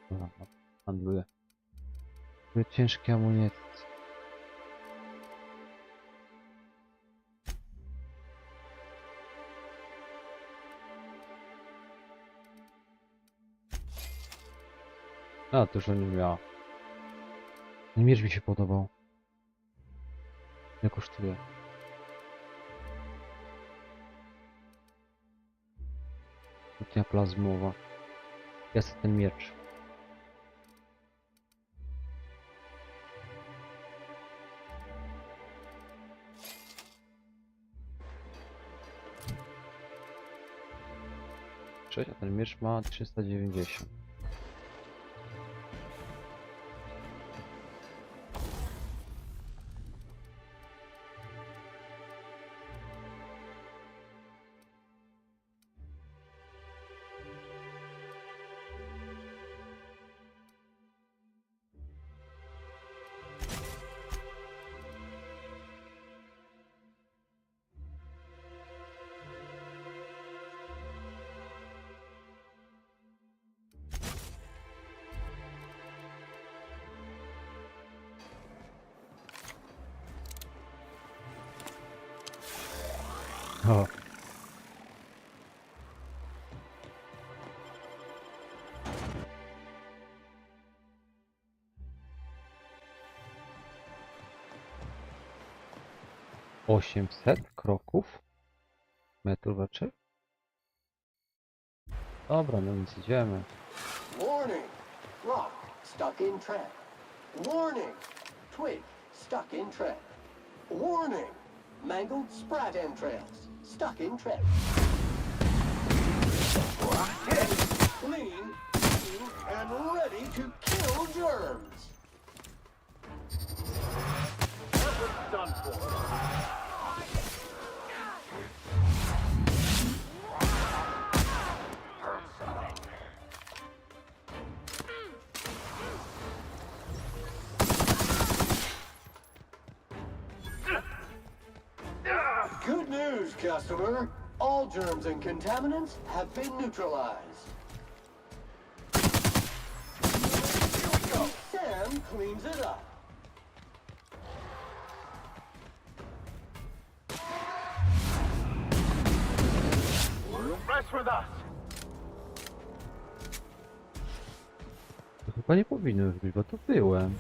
Dobra, handluję. Ciężkie amunicje. A, to już nie miała. Ten miecz mi się podobał. Nie kosztuje. Kutnia plazmowa. Jest ten miecz. Cześć, a ten miecz ma 390. O. Osiemset kroków? Metrów raczej? Dobra, no więc idziemy. Warning! Rock stuck in trap. Warning! Twig stuck in trap. Warning! Mangled sprat entrails stuck in trap. Clean, and ready to kill germs. That one's done for. Good news, customer. All germs and contaminants have been neutralized. Here we go. Sam cleans it up. Rest with us. To chyba nie powinno być, bo to byłem.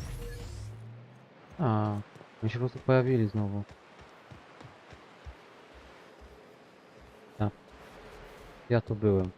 A, oni się po prostu pojawili znowu. Ja tu byłem.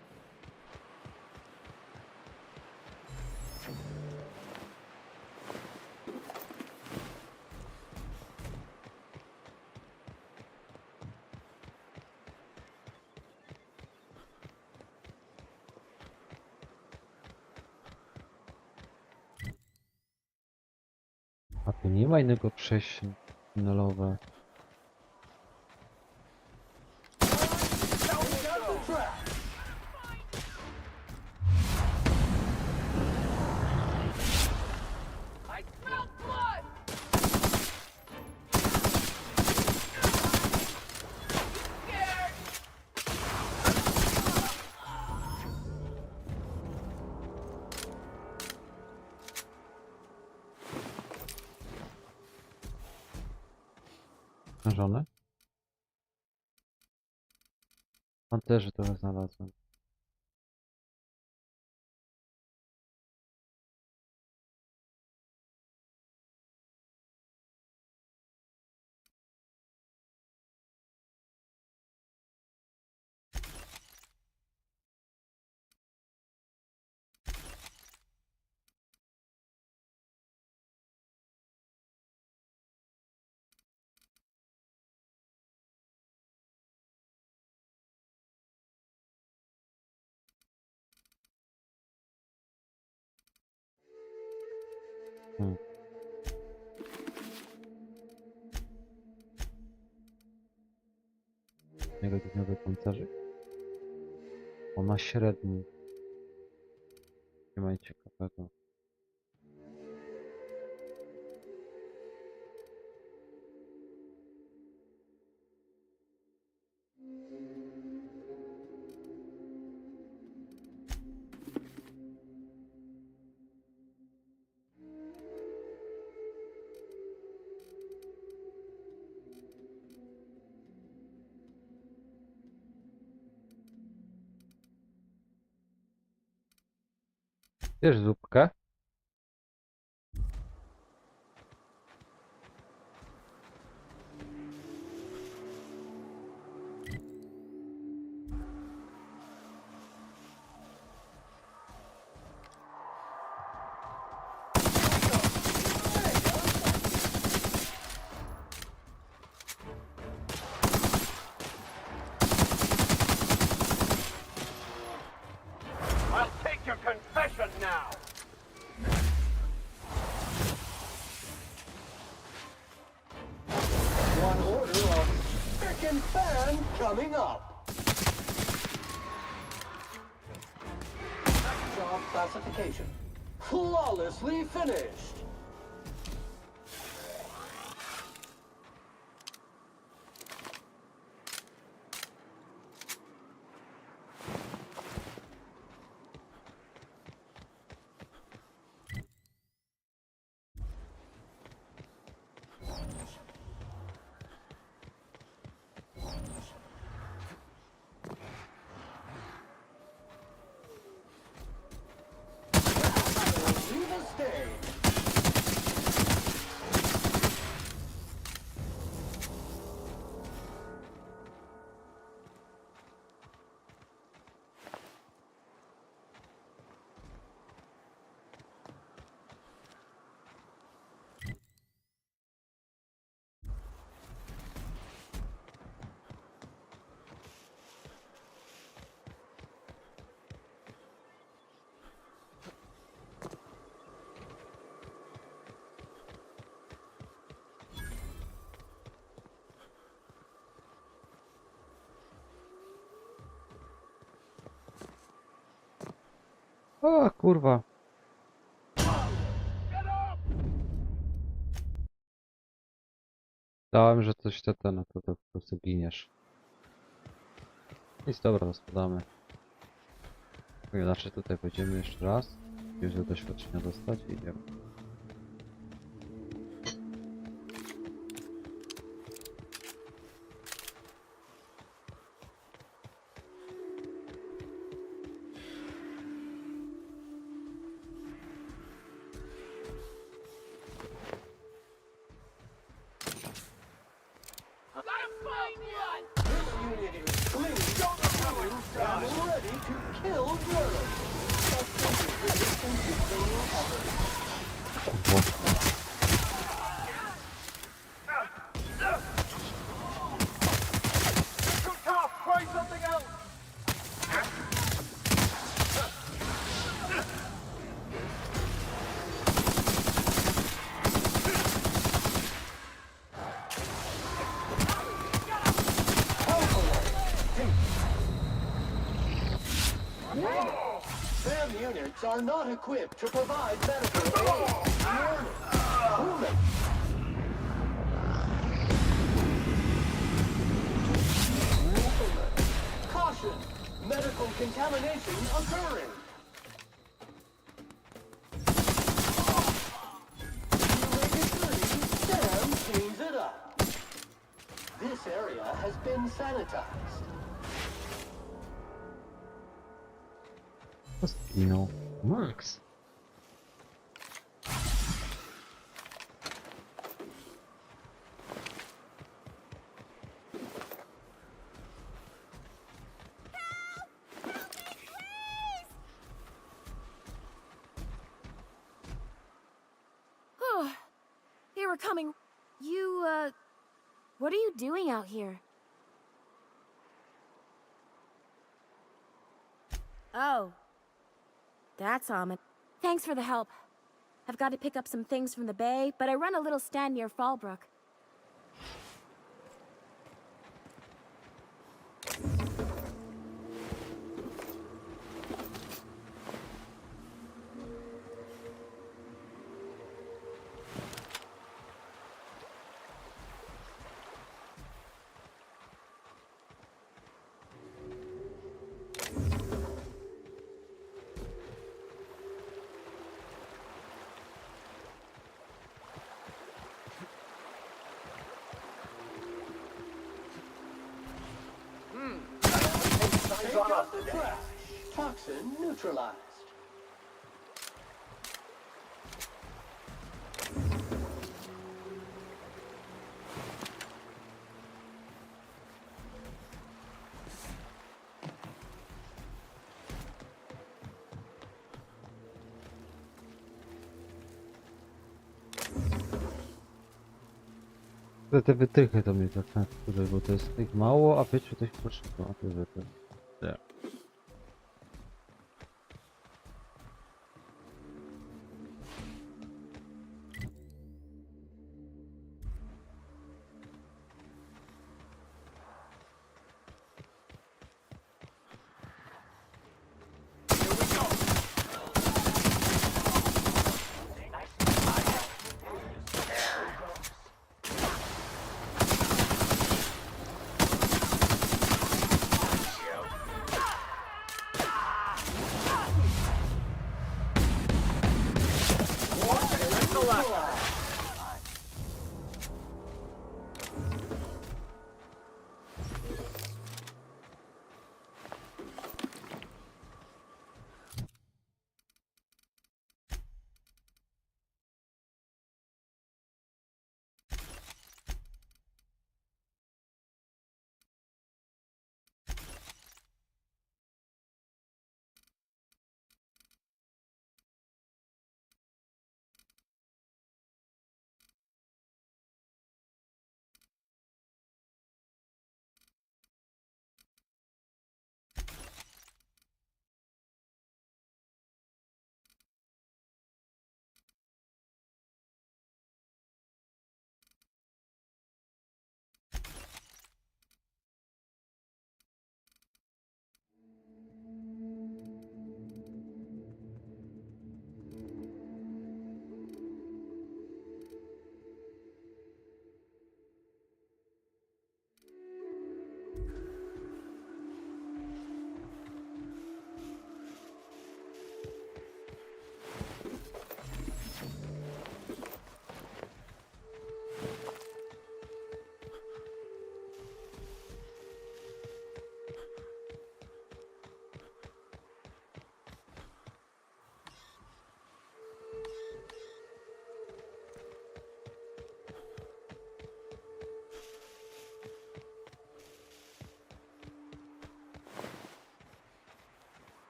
A tu nie ma innego przejścia tunelowe. Żonę? On też trochę znalazłem. Negatywny pancerzyk. On ma średni. Nie ma nic ciekawego. Wiesz zupkę? I'll take your confession now! One order of frickin' fan coming up! Job classification. Flawlessly finished! Leave the stage! O kurwa. Dałem, że coś no to po prostu giniesz. Nic, dobra, rozpadamy. Znaczy tutaj pójdziemy jeszcze raz. Już do doświadczenia dostać i idziemy. This unit is clean, and ready to kill German. Suspended resistance is being recovered. Too tough! Try something else! Sam units are not equipped to provide medical aid. Warning. Movement. Caution. Medical contamination occurring. Sam cleans it up. This area has been sanitized. Zginął Max. Oh, they were coming. What are you doing out here? Oh. That's ominous. Thanks for the help. I've got to pick up some things from the bay, but I run a little stand near Fallbrook. up the trash. Toxin neutralized. Te wytrychy to mnie tak tutaj, bo to jest ich mało, a wiecie, coś potrzeba, a te wytrychy. Nie.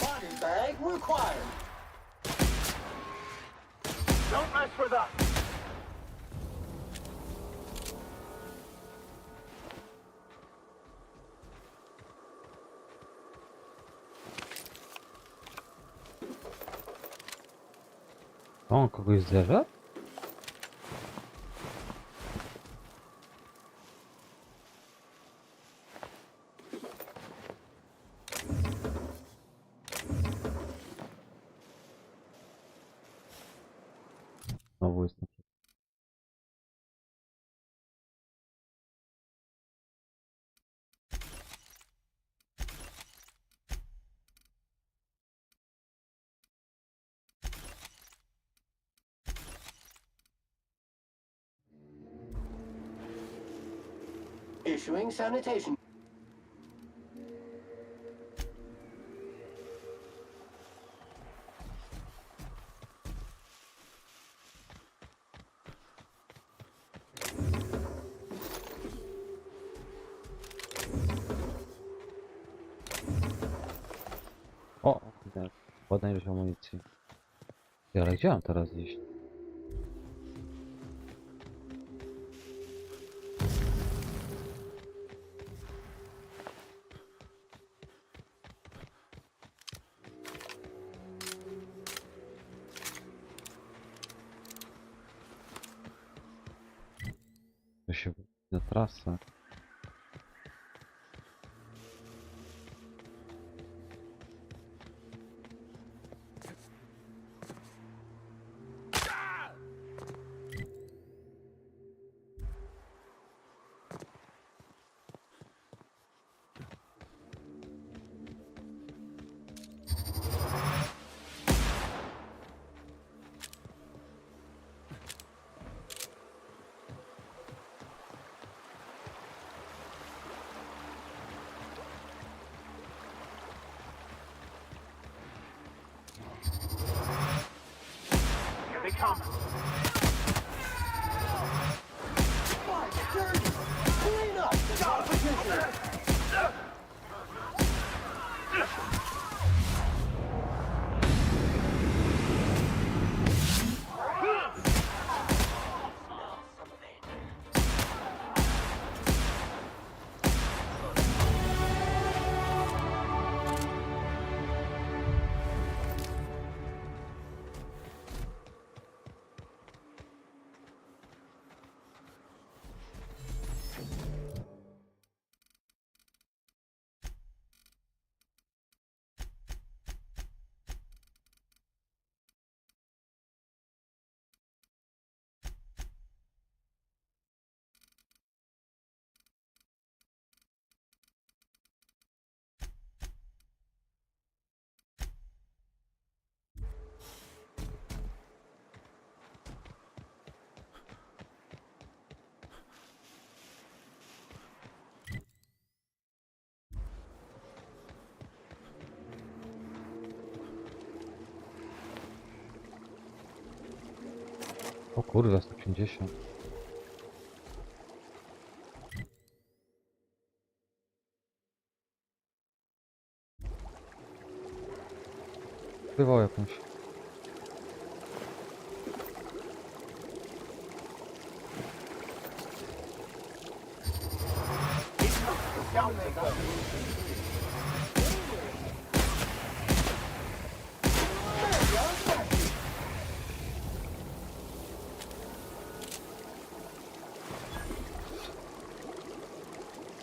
Body bag required. Don't mess with us! O, on kogoś zerze? Znowu jest na Issuing sanitation. O, tak. Ładna ilość amunicji. Ty, ale gdzie mam teraz iść? się na trasę. Here they come. My journey! Clean up the competition! O kurwa, 150. Bywał jakąś.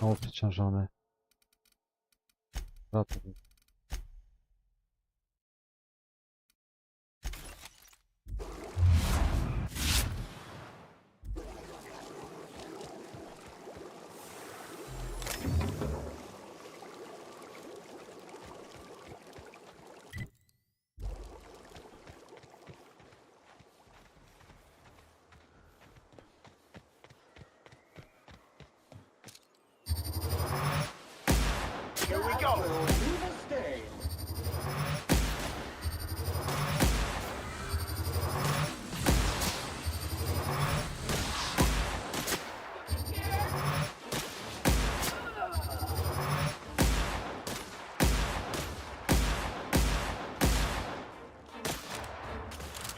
Mało przeciążony. Wracam. Here we go. Leave a stain.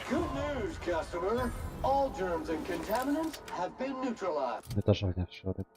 Good news, customer. All germs and contaminants have been neutralized. Wydarzenia w środek.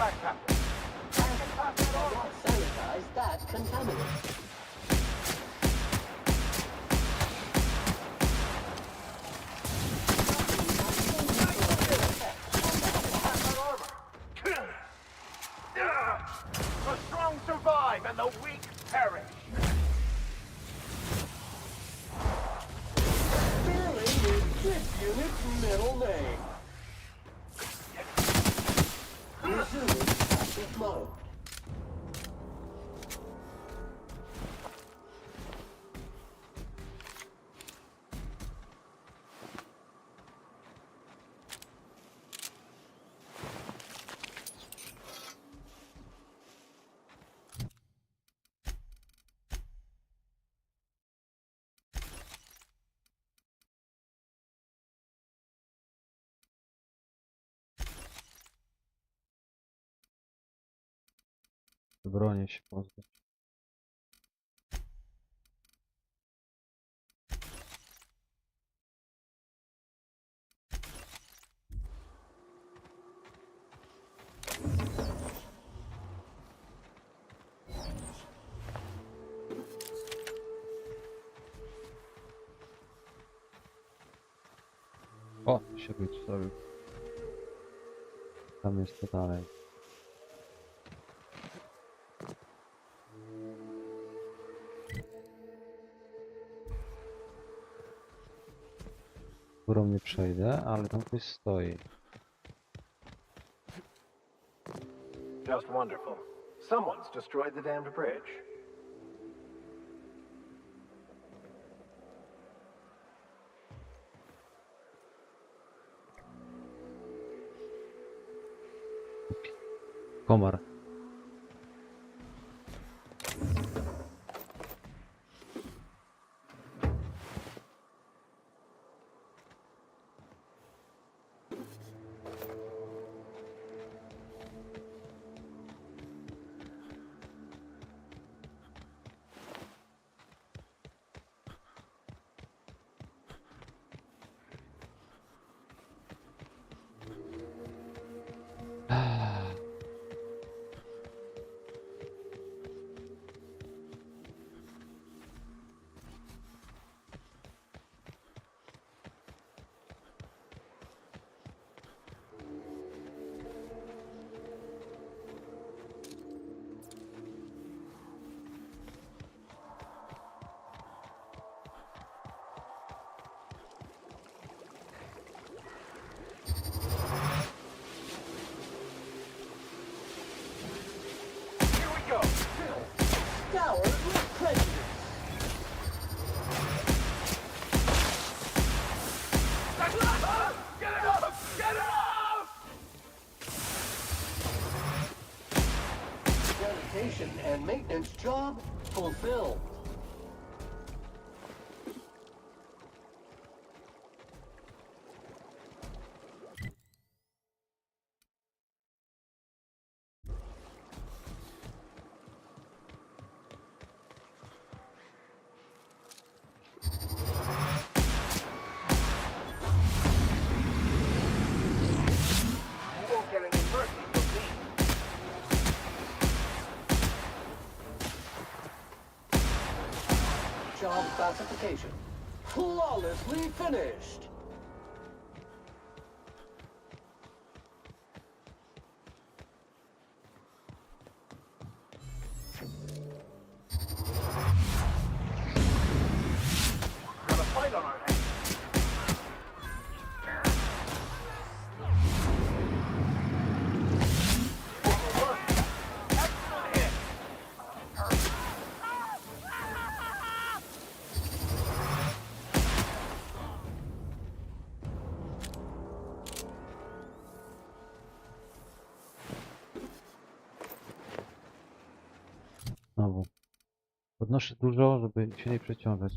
backpacker. Sanitize that contaminant. The strong survive and the weak perish. Barely is this unit's middle name. Resuming active mode. Bronię się pozbyć. O, się wystawił. Tam jest to dalej. Którą nie przejdę, ale tam ktoś stoi. Just wonderful. Someone's destroyed the damned bridge. Komar. Scoured with prejudice. Get it off! Get it off! Sanitation and maintenance job fulfilled. You won't get any mercy from me. Job classification. Flawlessly finished. Got a fight on our hands. Excellent hit. Znowu. Podnoszę dużo, żeby się nie przeciągać.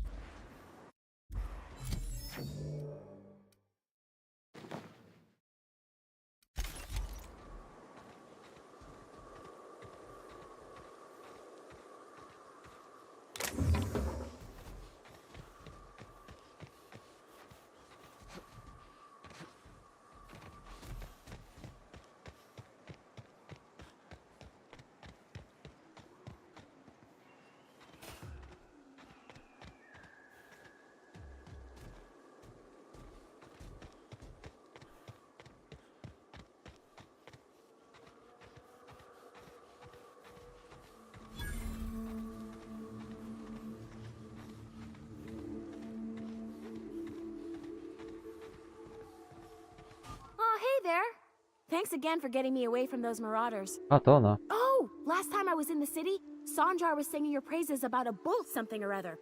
Thanks again for getting me away from those marauders. A to ona. Oh, last time I was in the city, Sanjar was singing your praises about a bolt something or other.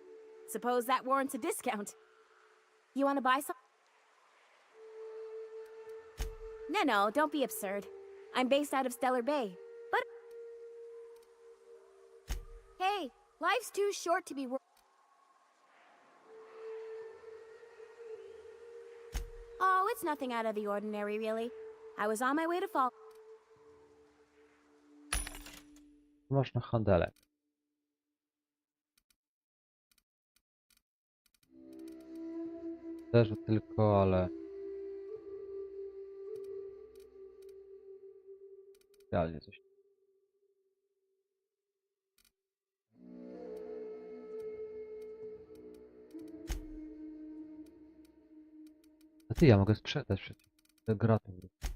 Suppose that warrants a discount. You want to buy some? No, don't be absurd. I'm based out of Stellar Bay, but... Hey, life's too short to be Oh, it's nothing out of the ordinary, really. I was on my way to fall. Masz na handelek. Też tylko, ale... Realnie coś. A ty, ja mogę sprzedać przecież. To gra to jest.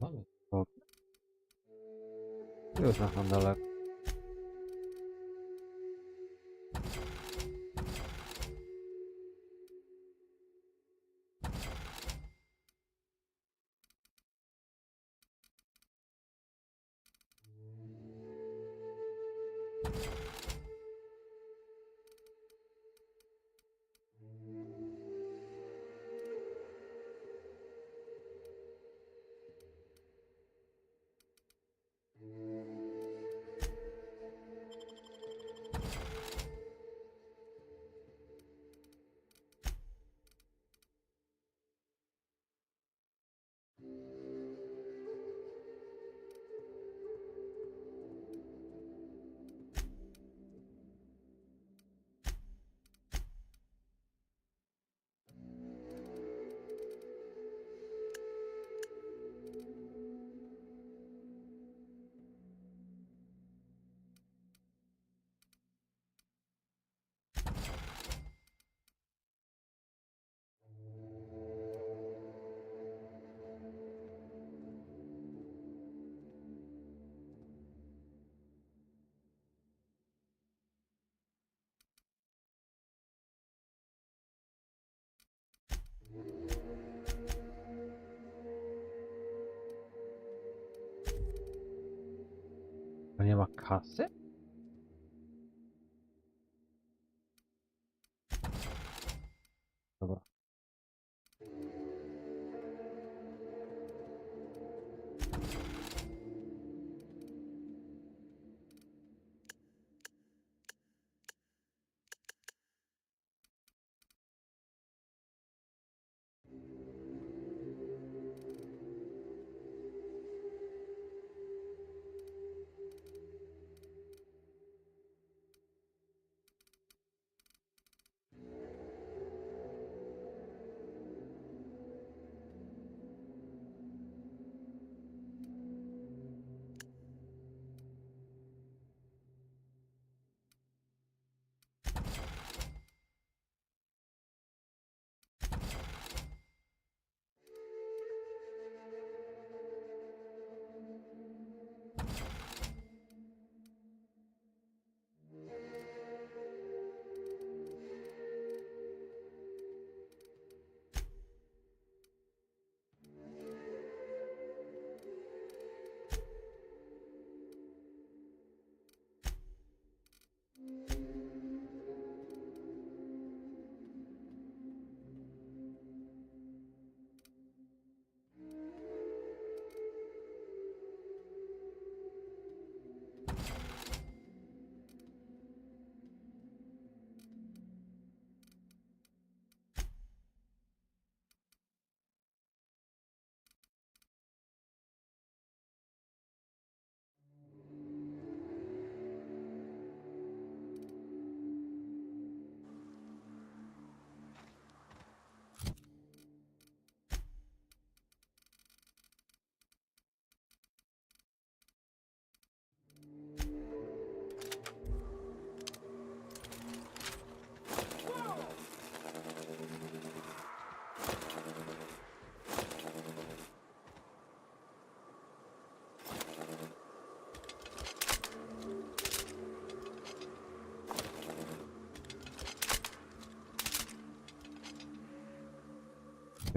Mamy spoko. Już na handelek. A nie ma kasy? Dobra.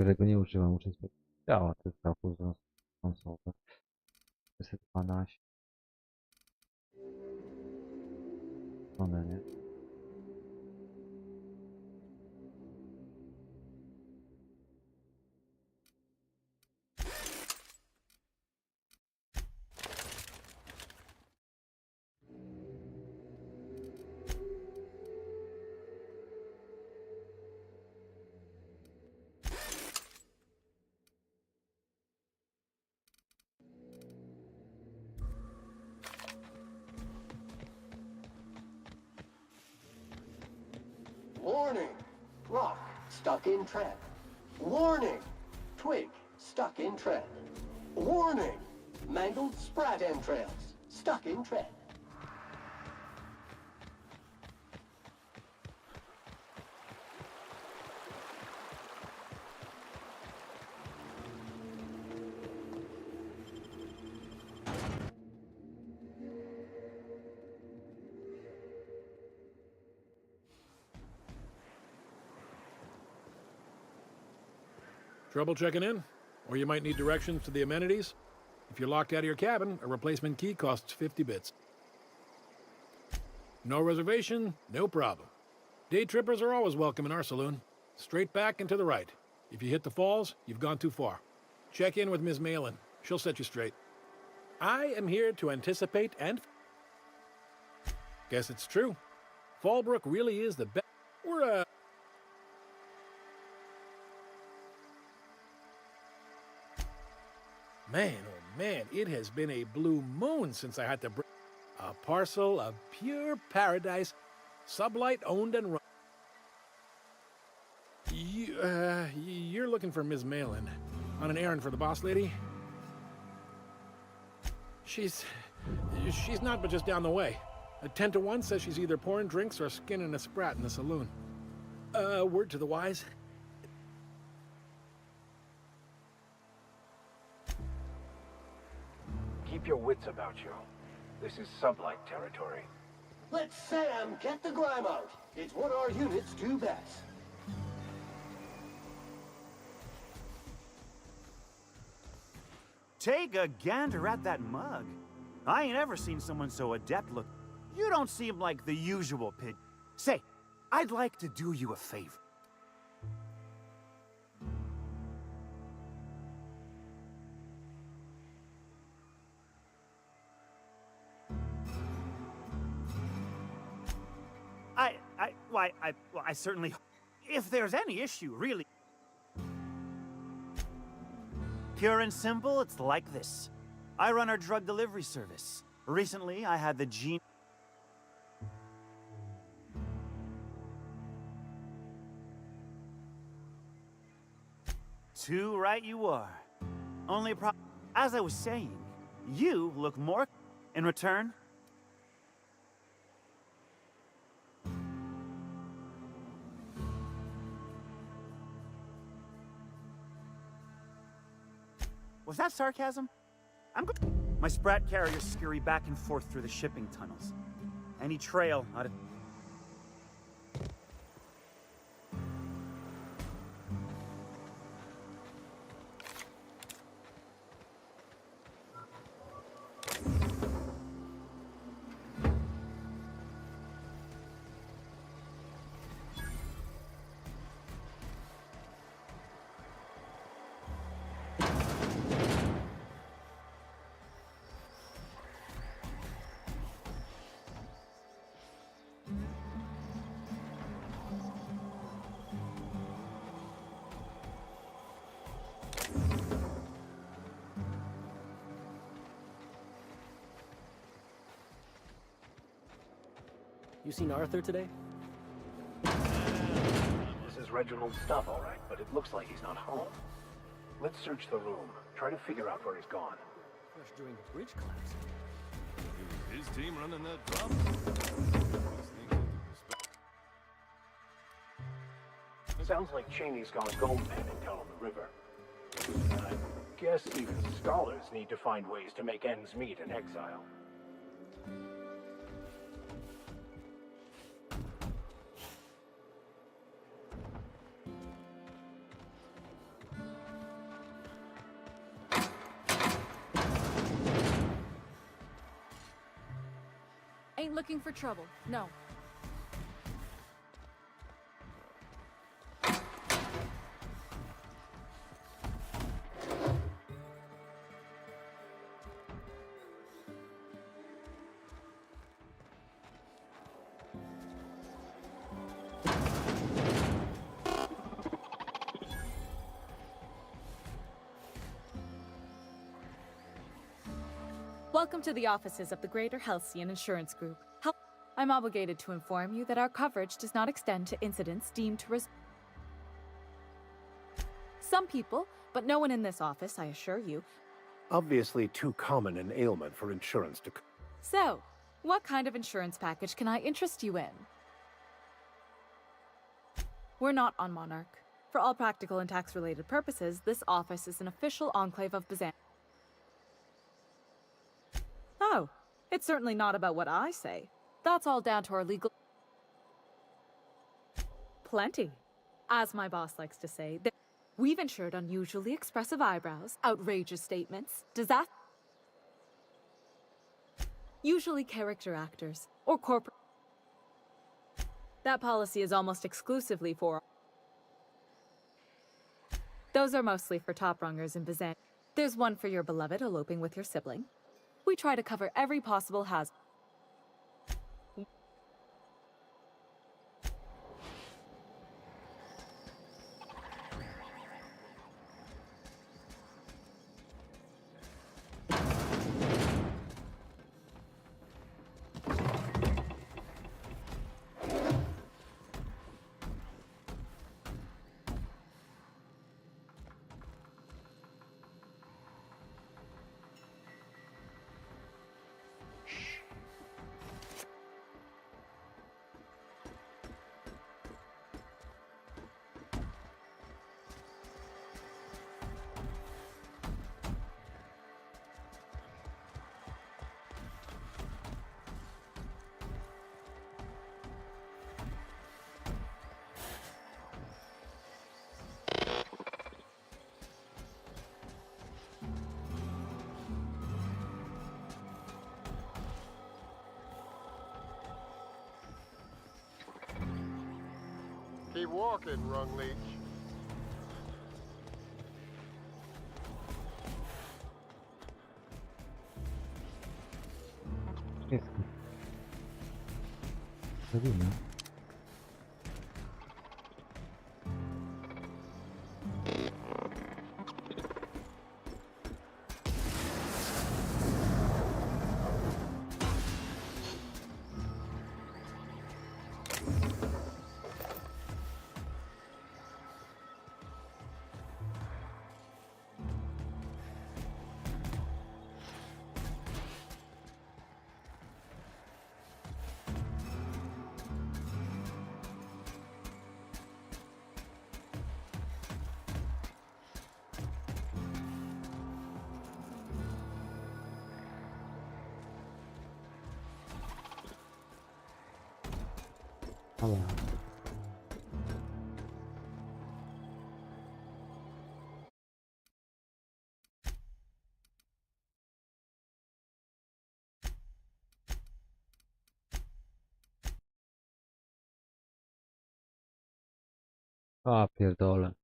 Wiele go nie używam, muszę zbyt działa, to jest całkiem za konsolę. 612. One nie. Warning! Rock stuck in trap. Warning! Twig stuck in trap. Warning! Mangled sprat entrails stuck in trap. Trouble checking in? Or you might need directions to the amenities? If you're locked out of your cabin, a replacement key costs 50 bits. No reservation? No problem. Day trippers are always welcome in our saloon. Straight back and to the right. If you hit the falls, you've gone too far. Check in with Ms. Malin. She'll set you straight. I am here to anticipate and... Guess it's true. Fallbrook really is the best... We're, Man, oh man, it has been a blue moon since I had to bring a parcel of pure paradise, Sublight owned and run. You're looking for Ms. Malin on an errand for the boss lady? She's not but just down the way. A 10 to 1 says she's either pouring drinks or skinning a sprat in the saloon. Word to the wise. Keep your wits about you. This is Sublight territory. Let Sam get the grime out. It's what our units do best. Take a gander at that mug. I ain't ever seen someone so adept look. You don't seem like the usual pig. Say, I'd like to do you a favor. I certainly... If there's any issue, really... Pure and simple, it's like this. I run our drug delivery service. Recently, I had the gene... Too right you are. Only as I was saying, you look more... In return... Was that sarcasm? My sprat carriers scurry back and forth through the shipping tunnels. Any trail out of... You seen Arthur today? This is Reginald's stuff, all right, but it looks like he's not home. Let's search the room. Try to figure out where he's gone. Fresh during the bridge collapse. His team running that drop? Sounds like Cheney's gone gold panning down on the river. I guess even scholars need to find ways to make ends meet in exile. Ain't looking for trouble, no. Welcome to the offices of the Greater Halcyon Insurance Group. I'm obligated to inform you that our coverage does not extend to incidents deemed to some people, but no one in this office, I assure you. Obviously too common an ailment for insurance to... So, what kind of insurance package can I interest you in? We're not on Monarch. For all practical and tax-related purposes, this office is an official enclave of Byzantium. Oh, it's certainly not about what I say. That's all down to our legal... Plenty. As my boss likes to say, we've insured unusually expressive eyebrows, outrageous statements, usually character actors, or corporate... That policy is almost exclusively for... Those are mostly for top-rungers in Byzantium. There's one for your beloved eloping with your sibling. We try to cover every possible hazard. Keep walking, Rung Leech. Zrobimy. Dobra. A pierdolę.